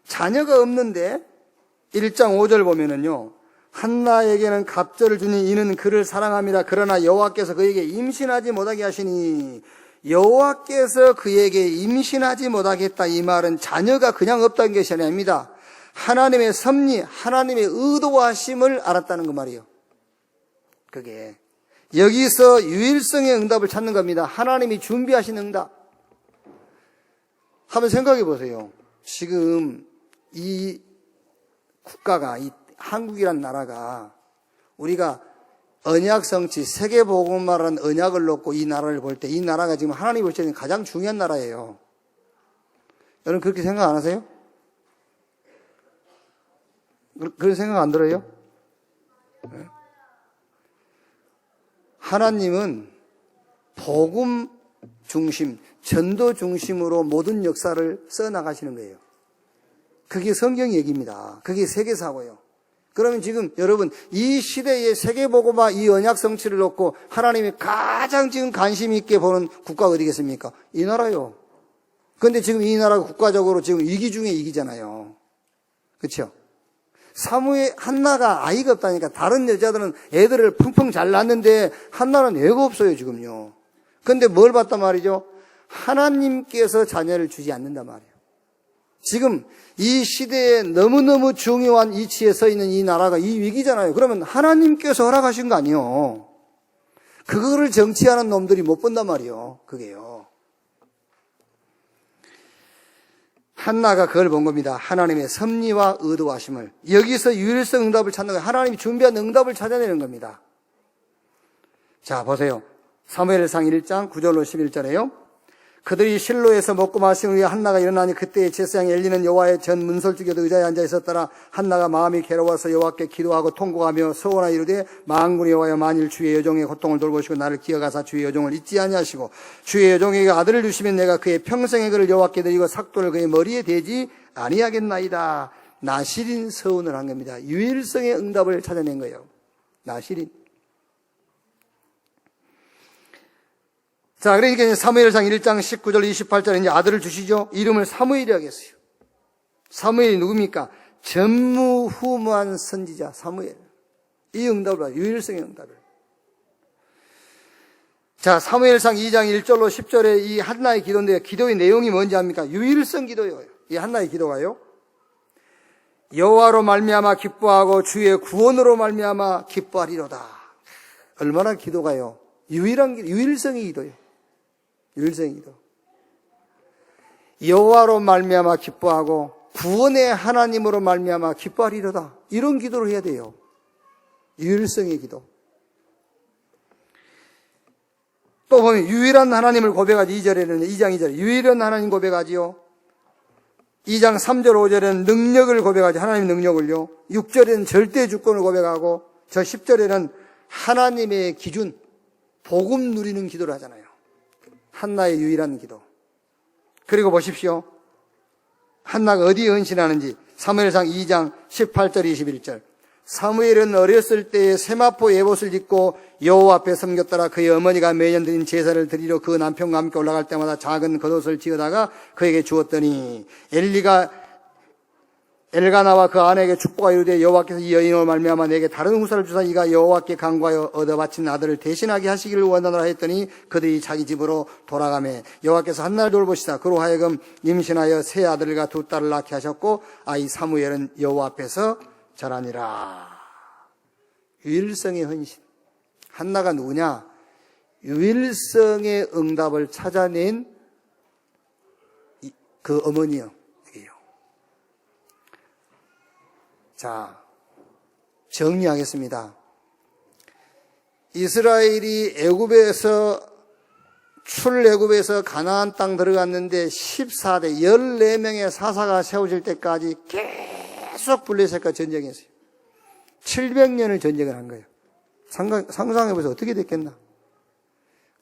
Speaker 1: 자녀가 없는데 1장 5절 보면은요, 한나에게는 갑절을 주니 이는 그를 사랑합니다. 그러나 여호와께서 그에게 임신하지 못하게 하시니, 여호와께서 그에게 임신하지 못하게 했다. 이 말은 자녀가 그냥 없다는 것이 아닙니다. 하나님의 섭리, 하나님의 의도하심을 알았다는 그 말이에요. 그게 여기서 유일성의 응답을 찾는 겁니다. 하나님이 준비하신 응답. 한번 생각해 보세요. 지금 이 국가가, 이 한국이란 나라가 우리가 언약 성취, 세계복음화라는 언약을 놓고 이 나라를 볼 때 이 나라가 지금 하나님이 볼 때는 가장 중요한 나라예요. 여러분 그렇게 생각 안 하세요? 그런 생각 안 들어요? 네? 하나님은 복음 중심, 전도 중심으로 모든 역사를 써나가시는 거예요. 그게 성경 얘기입니다. 그게 세계사고예요. 그러면 지금 여러분 이 시대의 세계복음화 이 언약 성취를 놓고 하나님이 가장 지금 관심 있게 보는 국가가 어디겠습니까? 이 나라요. 그런데 지금 이 나라가 국가적으로 지금 위기 중에 위기잖아요. 그렇죠? 사무엘 한나가 아이가 없다니까. 다른 여자들은 애들을 펑펑 잘 낳는데 한나는 애가 없어요 지금요. 그런데 뭘 봤단 말이죠? 하나님께서 자녀를 주지 않는단 말이에요. 지금 이 시대에 너무너무 중요한 위치에 서 있는 이 나라가 이 위기잖아요. 그러면 하나님께서 허락하신 거 아니에요. 그거를 정치하는 놈들이 못 본단 말이에요. 그게요. 한나가 그걸 본 겁니다. 하나님의 섭리와 의도하심을. 여기서 유일성 응답을 찾는 거예요. 하나님이 준비한 응답을 찾아내는 겁니다. 자, 보세요. 사무엘상 1장 9절로 11절에요. 그들이 실로에서 먹고 마시는 후에 한나가 일어나니 그때에 제사장 엘리는 여호와의 전 문설주기도 의자에 앉아 있었더라. 한나가 마음이 괴로워서 여호와께 기도하고 통곡하며 서원하여 이르되 만군의 여호와여, 만일 주의 여종의 고통을 돌보시고 나를 기억하사 주의 여종을 잊지 아니하시고 주의 여종에게 아들을 주시면 내가 그의 평생의 그를 여호와께 드리고 삭도를 그의 머리에 대지 아니하겠나이다. 나실인 서원을 한 겁니다. 유일성의 응답을 찾아낸 거예요. 나실인. 자, 그러니까 이제 사무엘상 1장 19절 28절에 이제 아들을 주시죠. 이름을 사무엘이라고 했어요. 사무엘이 누굽니까? 전무후무한 선지자 사무엘. 이 응답을 봐요. 유일성의 응답을. 자, 사무엘상 2장 1절로 10절에 이 한나의 기도인데 기도의 내용이 뭔지 압니까? 유일성 기도예요. 이 한나의 기도가요. 여호와로 말미암아 기뻐하고 주의 구원으로 말미암아 기뻐하리로다. 얼마나 기도가요? 유일성의 기도예요. 유일성의 기도. 여호와로 말미암아 기뻐하고 구원의 하나님으로 말미암아 기뻐하리로다. 이런 기도를 해야 돼요. 유일성의 기도. 또 보면 유일한 하나님을 고백하지. 2절에는 2장 2절에 유일한 하나님 고백하지요. 2장 3절 5절에는 능력을 고백하지. 하나님 능력을요. 6절에는 절대 주권을 고백하고 저 10절에는 하나님의 기준 복음 누리는 기도를 하잖아요. 한나의 유일한 기도. 그리고 보십시오. 한나가 어디에 헌신하는지 사무엘상 2장 18절 21절 사무엘은 어렸을 때에 세마포 예봇을 입고 여호와 앞에 섬겼더라. 그의 어머니가 매년 드린 제사를 드리러 그 남편과 함께 올라갈 때마다 작은 겉옷을 지어다가 그에게 주었더니 엘가나와 그 아내에게 축복하여 이르되 여호와께서 이 여인으로 말미암아 내게 다른 후사를 주사 이가 여호와께 간구하여 얻어 바친 아들을 대신하게 하시기를 원하노라 했더니 그들이 자기 집으로 돌아가매 여호와께서 한날 돌보시다 그로 하여금 임신하여 세 아들과 두 딸을 낳게 하셨고 아이 사무엘은 여호와 앞에서 자라니라. 유일성의 헌신. 한나가 누구냐? 유일성의 응답을 찾아낸 그 어머니요. 자, 정리하겠습니다. 이스라엘이 출애굽에서 가나안 땅 들어갔는데 14대 14명의 사사가 세워질 때까지 계속 블레셋과 전쟁했어요. 700년을 전쟁을 한 거예요. 상상해보세요. 어떻게 됐겠나?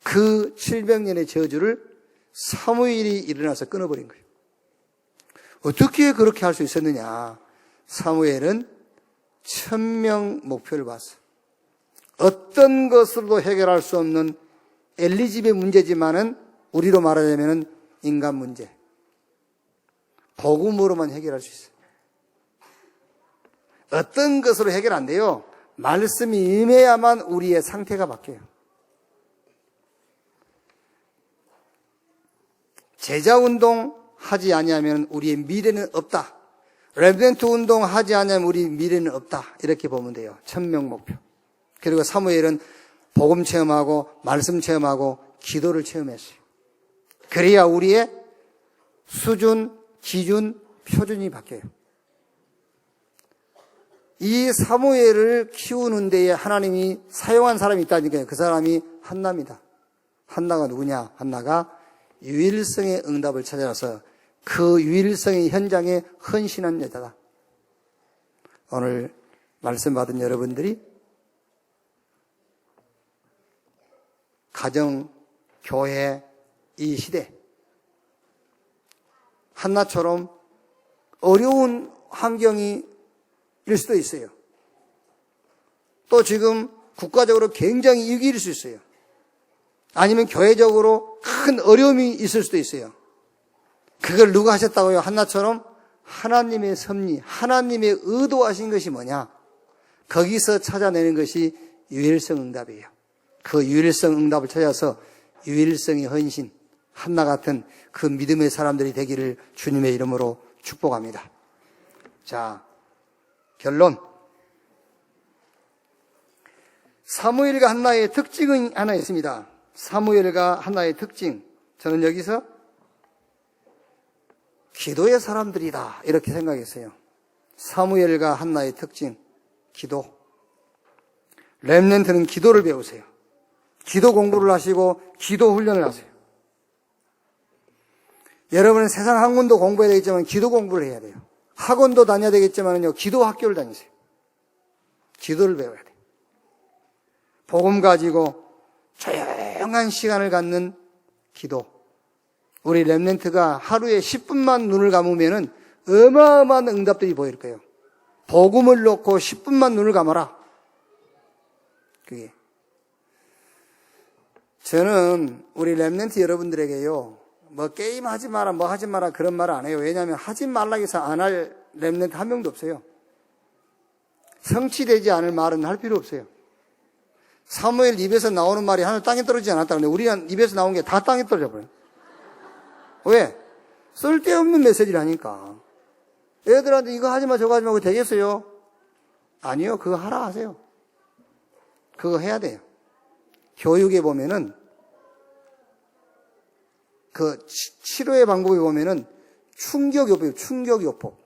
Speaker 1: 그 700년의 저주를 사무엘이 일어나서 끊어버린 거예요. 어떻게 그렇게 할 수 있었느냐? 사무엘은 1000명 목표를 봤어. 어떤 것으로도 해결할 수 없는 엘리집의 문제지만은 우리로 말하자면은 인간 문제. 복음으로만 해결할 수 있어요. 어떤 것으로 해결 안 돼요. 말씀이 임해야만 우리의 상태가 바뀌어요. 제자운동 하지 아니하면 우리의 미래는 없다. 렘넌트 운동 하지 않으면 우리 미래는 없다. 이렇게 보면 돼요. 1000명 목표. 그리고 사무엘은 복음 체험하고 말씀 체험하고 기도를 체험했어요. 그래야 우리의 수준, 기준, 표준이 바뀌어요. 이 사무엘을 키우는 데에 하나님이 사용한 사람이 있다니까요. 그 사람이 한나입니다. 한나가 누구냐? 한나가 유일성의 응답을 찾아서 그 유일성의 현장에 헌신한 여자다. 오늘 말씀 받은 여러분들이 가정, 교회, 이 시대 한나처럼 어려운 환경이 일 수도 있어요. 또 지금 국가적으로 굉장히 위기일 수 있어요. 아니면 교회적으로 큰 어려움이 있을 수도 있어요. 그걸 누가 하셨다고요? 한나처럼 하나님의 섭리, 하나님의 의도하신 것이 뭐냐? 거기서 찾아내는 것이 유일성 응답이에요. 그 유일성 응답을 찾아서 유일성의 헌신, 한나 같은 그 믿음의 사람들이 되기를 주님의 이름으로 축복합니다. 자, 결론. 사무엘과 한나의 특징은 하나 있습니다. 사무엘과 한나의 특징. 저는 여기서 기도의 사람들이다 이렇게 생각했어요. 사무엘과 한나의 특징, 기도. 렘넌트는 기도를 배우세요. 기도 공부를 하시고 기도 훈련을 하세요. 여러분은 세상 학문도 공부해야 되겠지만 기도 공부를 해야 돼요. 학원도 다녀야 되겠지만요, 기도 학교를 다니세요. 기도를 배워야 돼요. 복음 가지고 조용한 시간을 갖는 기도. 우리 렘넌트가 하루에 10분만 눈을 감으면은 어마어마한 응답들이 보일 거예요. 복음을 놓고 10분만 눈을 감아라. 그게. 저는 우리 렘넌트 여러분들에게요, 뭐 게임 하지 마라, 뭐 하지 마라 그런 말 안 해요. 왜냐하면 하지 말라고 해서 안 할 렘넌트 한 명도 없어요. 성취되지 않을 말은 할 필요 없어요. 사무엘 입에서 나오는 말이 하늘 땅에 떨어지지 않았다. 근데 우리 입에서 나온 게 다 땅에 떨어져 버려요. 왜? 쓸데없는 메시지라니까. 애들한테 이거 하지 마, 저거 하지 마, 되겠어요? 아니요, 그거 하라 하세요. 그거 해야 돼요. 교육에 보면은, 그 치료의 방법에 보면은 충격요법이에요. 충격요법.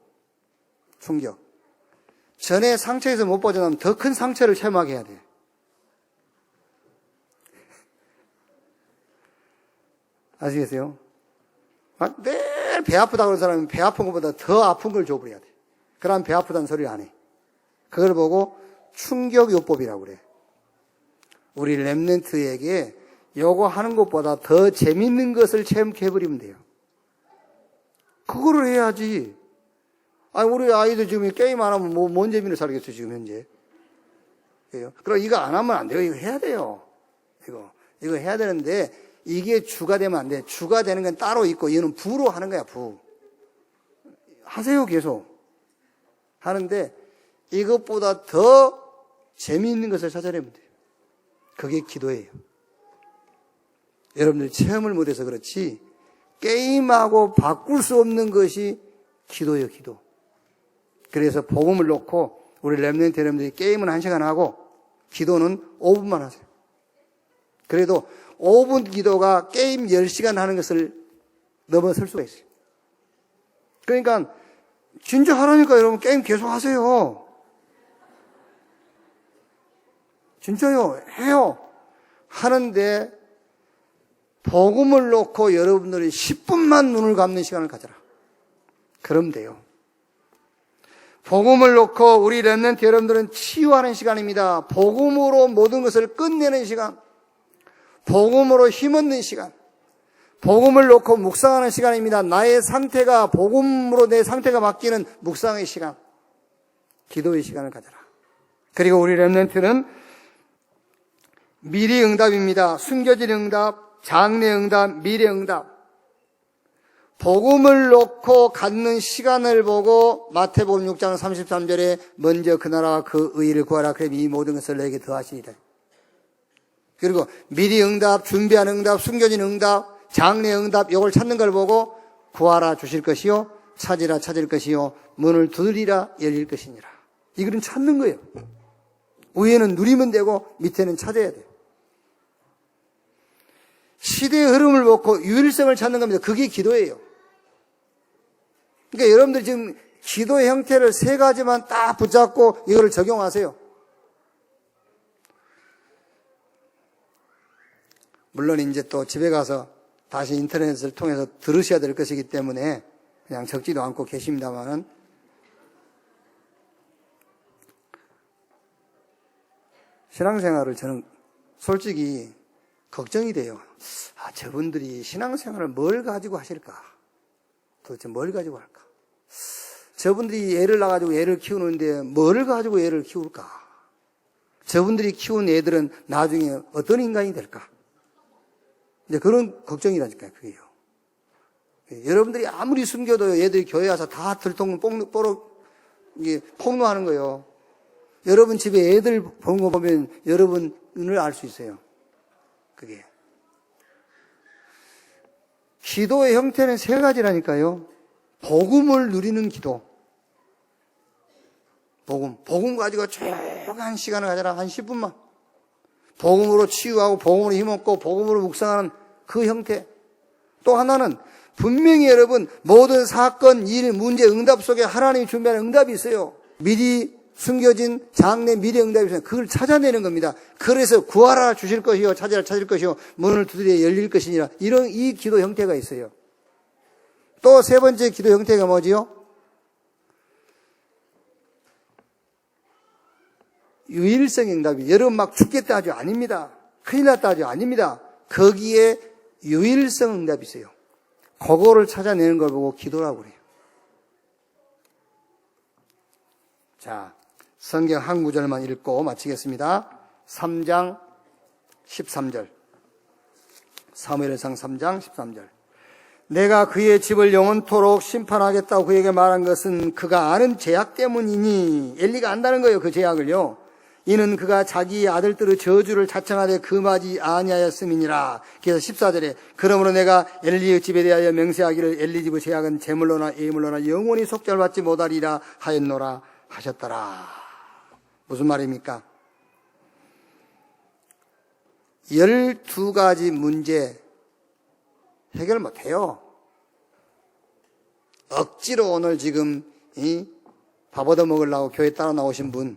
Speaker 1: 충격. 전에 상처에서 못 벗어나면 더 큰 상처를 체험하게 해야 돼요. 아시겠어요? 막 매일 배 아프다 그러는 사람은 배 아픈 것보다 더 아픈 걸 줘버려야 돼. 그러면 배 아프다는 소리를 안 해. 그걸 보고 충격요법이라고 그래. 우리 렘넌트에게 요거 하는 것보다 더 재밌는 것을 체험해버리면 돼요. 그거를 해야지. 아니, 우리 아이들 지금 게임 안 하면 뭔 재미를 살겠어, 지금 현재. 그럼 이거 안 하면 안 돼요. 이거 해야 돼요. 이거 해야 되는데, 이게 주가 되면 안 돼. 주가 되는 건 따로 있고, 이거는 부로 하는 거야, 부. 하세요, 계속. 하는데, 이것보다 더 재미있는 것을 찾아내면 돼요. 그게 기도예요. 여러분들 체험을 못해서 그렇지, 게임하고 바꿀 수 없는 것이 기도예요, 기도. 그래서 복음을 놓고, 우리 렘넌트 여러분들이 게임은 1시간 하고, 기도는 5분만 하세요. 그래도 5분 기도가 게임 10시간 하는 것을 넘어설 수가 있어요. 그러니까 진짜 하라니까 여러분 게임 계속 하세요. 진짜요. 해요. 하는데 복음을 놓고 여러분들이 10분만 눈을 감는 시간을 가져라. 그럼 돼요. 복음을 놓고 우리 렘넌트 여러분들은 치유하는 시간입니다. 복음으로 모든 것을 끝내는 시간. 복음으로 힘없는 시간. 복음을 놓고 묵상하는 시간입니다. 나의 상태가 복음으로 내 상태가 바뀌는 묵상의 시간. 기도의 시간을 가져라. 그리고 우리 렘넌트는 미리 응답입니다. 숨겨진 응답, 장래 응답, 미래 응답. 복음을 놓고 갖는 시간을 보고 마태복음 6장 33절에 먼저 그 나라와 그 의를 구하라. 그럼 이 모든 것을 내게 더하시리라. 그리고 미리 응답, 준비한 응답, 숨겨진 응답, 장래 응답, 이걸 찾는 걸 보고 구하라 주실 것이요, 찾으라 찾을 것이요, 문을 두드리라 열릴 것이니라. 이거는 찾는 거예요. 위에는 누리면 되고 밑에는 찾아야 돼요. 시대의 흐름을 보고 유일성을 찾는 겁니다. 그게 기도예요. 그러니까 여러분들 지금 기도의 형태를 3가지만 딱 붙잡고 이거를 적용하세요. 물론 이제 또 집에 가서 다시 인터넷을 통해서 들으셔야 될 것이기 때문에 그냥 적지도 않고 계십니다만은, 신앙생활을 저는 솔직히 걱정이 돼요. 저분들이 신앙생활을 뭘 가지고 하실까? 도대체 뭘 가지고 할까? 저분들이 애를 낳아가지고 애를 키우는데 뭘 가지고 애를 키울까? 저분들이 키운 애들은 나중에 어떤 인간이 될까? 이제 그런 걱정이라니까요, 그게요. 여러분들이 아무리 숨겨도 애들이 교회 와서 다 들통 폭로하는 거예요. 여러분 집에 애들 보는 거 보면 여러분을 알 수 있어요. 그게. 기도의 형태는 3가지라니까요. 복음을 누리는 기도. 복음 가지고 조용한 시간을 가져라. 한 10분만. 복음으로 치유하고 복음으로 힘없고 복음으로 묵상하는 그 형태. 또 하나는 분명히 여러분 모든 사건, 일, 문제, 응답 속에 하나님이 준비하는 응답이 있어요. 미리 숨겨진 장래 미래 응답이 있어요. 그걸 찾아내는 겁니다. 그래서 구하라 주실 것이요, 찾으라 찾을 것이요, 문을 두드려 열릴 것이니라. 이런 이 기도 형태가 있어요. 또 3번째 기도 형태가 뭐지요? 유일성 응답이. 여러분 막 죽겠다 하죠? 아닙니다. 큰일 났다 하죠? 아닙니다. 거기에 유일성 응답이 있어요. 그거를 찾아내는 걸 보고 기도라고 그래요. 자, 성경 한 구절만 읽고 마치겠습니다. 3장 13절. 사무엘상 3장 13절. 내가 그의 집을 영원토록 심판하겠다고 그에게 말한 것은 그가 아는 죄악 때문이니, 엘리가 안다는 거예요, 그 죄악을요. 이는 그가 자기의 아들들의 저주를 자청하되 금하지 아니하였음이니라. 그래서 14절에 그러므로 내가 엘리의 집에 대하여 맹세하기를 엘리 집의 죄악은 제물로나 예물로나 영원히 속죄를 받지 못하리라 하였노라 하셨더라. 무슨 말입니까? 12가지 문제 해결 못해요. 억지로 오늘 지금 밥 얻어 먹으려고 교회 따라 나오신 분,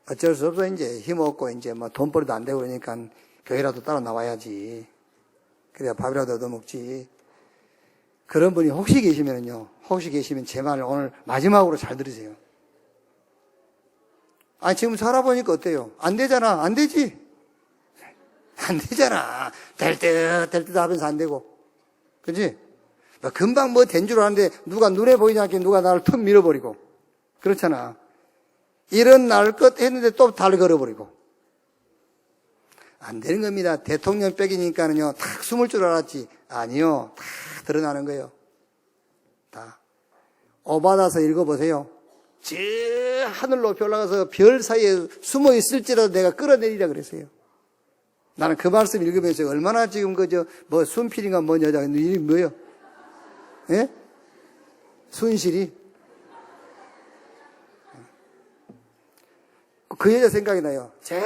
Speaker 1: 어쩔 수 없어. 이제 힘없고 이제 뭐 돈벌이도 안 되고 그러니까 교회라도 따라 나와야지. 그래야 밥이라도 얻어 먹지. 그런 분이 혹시 계시면 제 말을 오늘 마지막으로 잘 들으세요. 아니, 지금 살아보니까 어때요? 안 되잖아. 안 되지? 안 되잖아. 될 듯 하면서 안 되고. 그치? 금방 뭐 된 줄 아는데 누가 눈에 보이지 않게 누가 나를 툭 밀어버리고. 그렇잖아. 이런 날 것 했는데 또 달 걸어버리고. 안 되는 겁니다. 대통령 빽이니까는요, 탁 숨을 줄 알았지. 아니요. 다 드러나는 거예요. 다. 오바다서 읽어보세요. 저 하늘 높이 올라가서 별 사이에 숨어 있을지라도 내가 끌어내리라 그랬어요. 나는 그 말씀 읽으면서 얼마나 지금 뭐 순필인가 뭔 여자가 이름이 뭐예요? 예? 순실이? 그 여자 생각이 나요. 제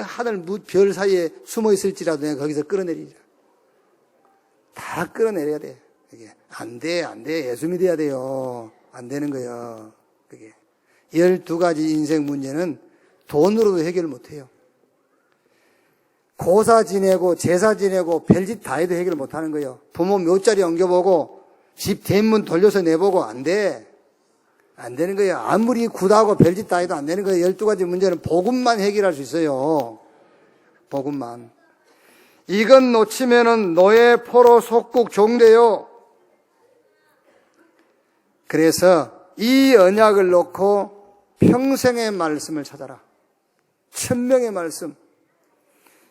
Speaker 1: 하늘 별 사이에 숨어 있을지라도 내가 거기서 끌어내리자. 다 끌어내려야 돼. 그게. 안 돼. 예수 믿어야 돼요. 안 되는 거예요. 그게. 12가지 인생 문제는 돈으로도 해결 못 해요. 고사 지내고 제사 지내고 별짓 다 해도 해결 못 하는 거예요. 부모 묘자리 옮겨보고 집 대문 돌려서 내보고 안 돼. 안 되는 거예요. 아무리 굿하고 별짓 다 해도 안 되는 거예요. 12가지 문제는 복음만 해결할 수 있어요. 복음만. 이건 놓치면은 노예 포로 속국 종돼요. 그래서 이 언약을 놓고 평생의 말씀을 찾아라. 천명의 말씀.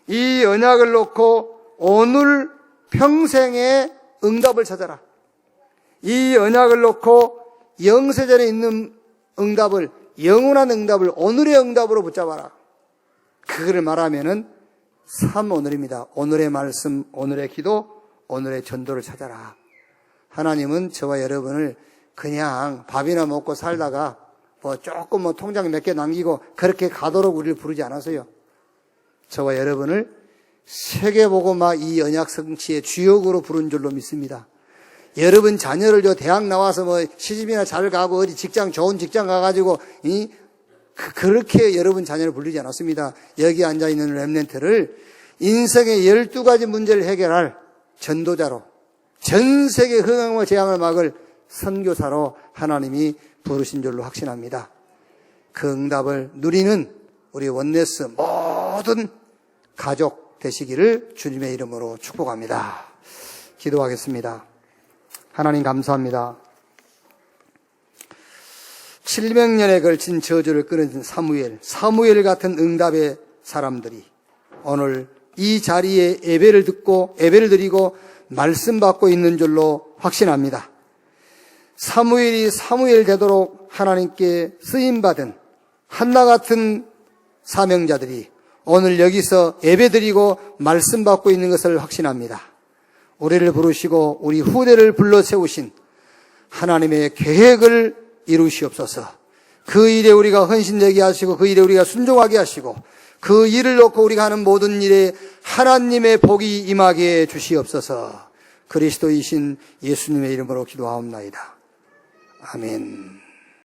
Speaker 1: 이 언약을 놓고 오늘 평생의 응답을 찾아라. 이 언약을 놓고 영세전에 있는 응답을, 영원한 응답을 오늘의 응답으로 붙잡아라. 그거를 말하면은 3오늘입니다. 오늘의 말씀, 오늘의 기도, 오늘의 전도를 찾아라. 하나님은 저와 여러분을 그냥 밥이나 먹고 살다가 뭐 조금 통장 몇 개 남기고 그렇게 가도록 우리를 부르지 않았어요. 저와 여러분을 세계복음화 이 언약 성취의 주역으로 부른 줄로 믿습니다. 여러분 자녀를 대학 나와서 뭐 시집이나 잘 가고 어디 직장 좋은 직장 가가지고 그렇게 여러분 자녀를 부르지 않았습니다. 여기 앉아 있는 렘넌트를 인생의 12가지 문제를 해결할 전도자로, 전 세계 흥행과 재앙을 막을 선교사로 하나님이 부르신 줄로 확신합니다. 그 응답을 누리는 우리 원네스 모든 가족 되시기를 주님의 이름으로 축복합니다. 기도하겠습니다. 하나님 감사합니다. 700년에 걸친 저주를 끊어진 사무엘 같은 응답의 사람들이 오늘 이 자리에 예배를 드리고 말씀 받고 있는 줄로 확신합니다. 사무엘이 사무엘 되도록 하나님께 쓰임받은 한나 같은 사명자들이 오늘 여기서 예배드리고 말씀 받고 있는 것을 확신합니다. 우리를 부르시고 우리 후대를 불러 세우신 하나님의 계획을 이루시옵소서. 그 일에 우리가 헌신되게 하시고 그 일에 우리가 순종하게 하시고 그 일을 놓고 우리가 하는 모든 일에 하나님의 복이 임하게 해 주시옵소서. 그리스도이신 예수님의 이름으로 기도하옵나이다. 아멘.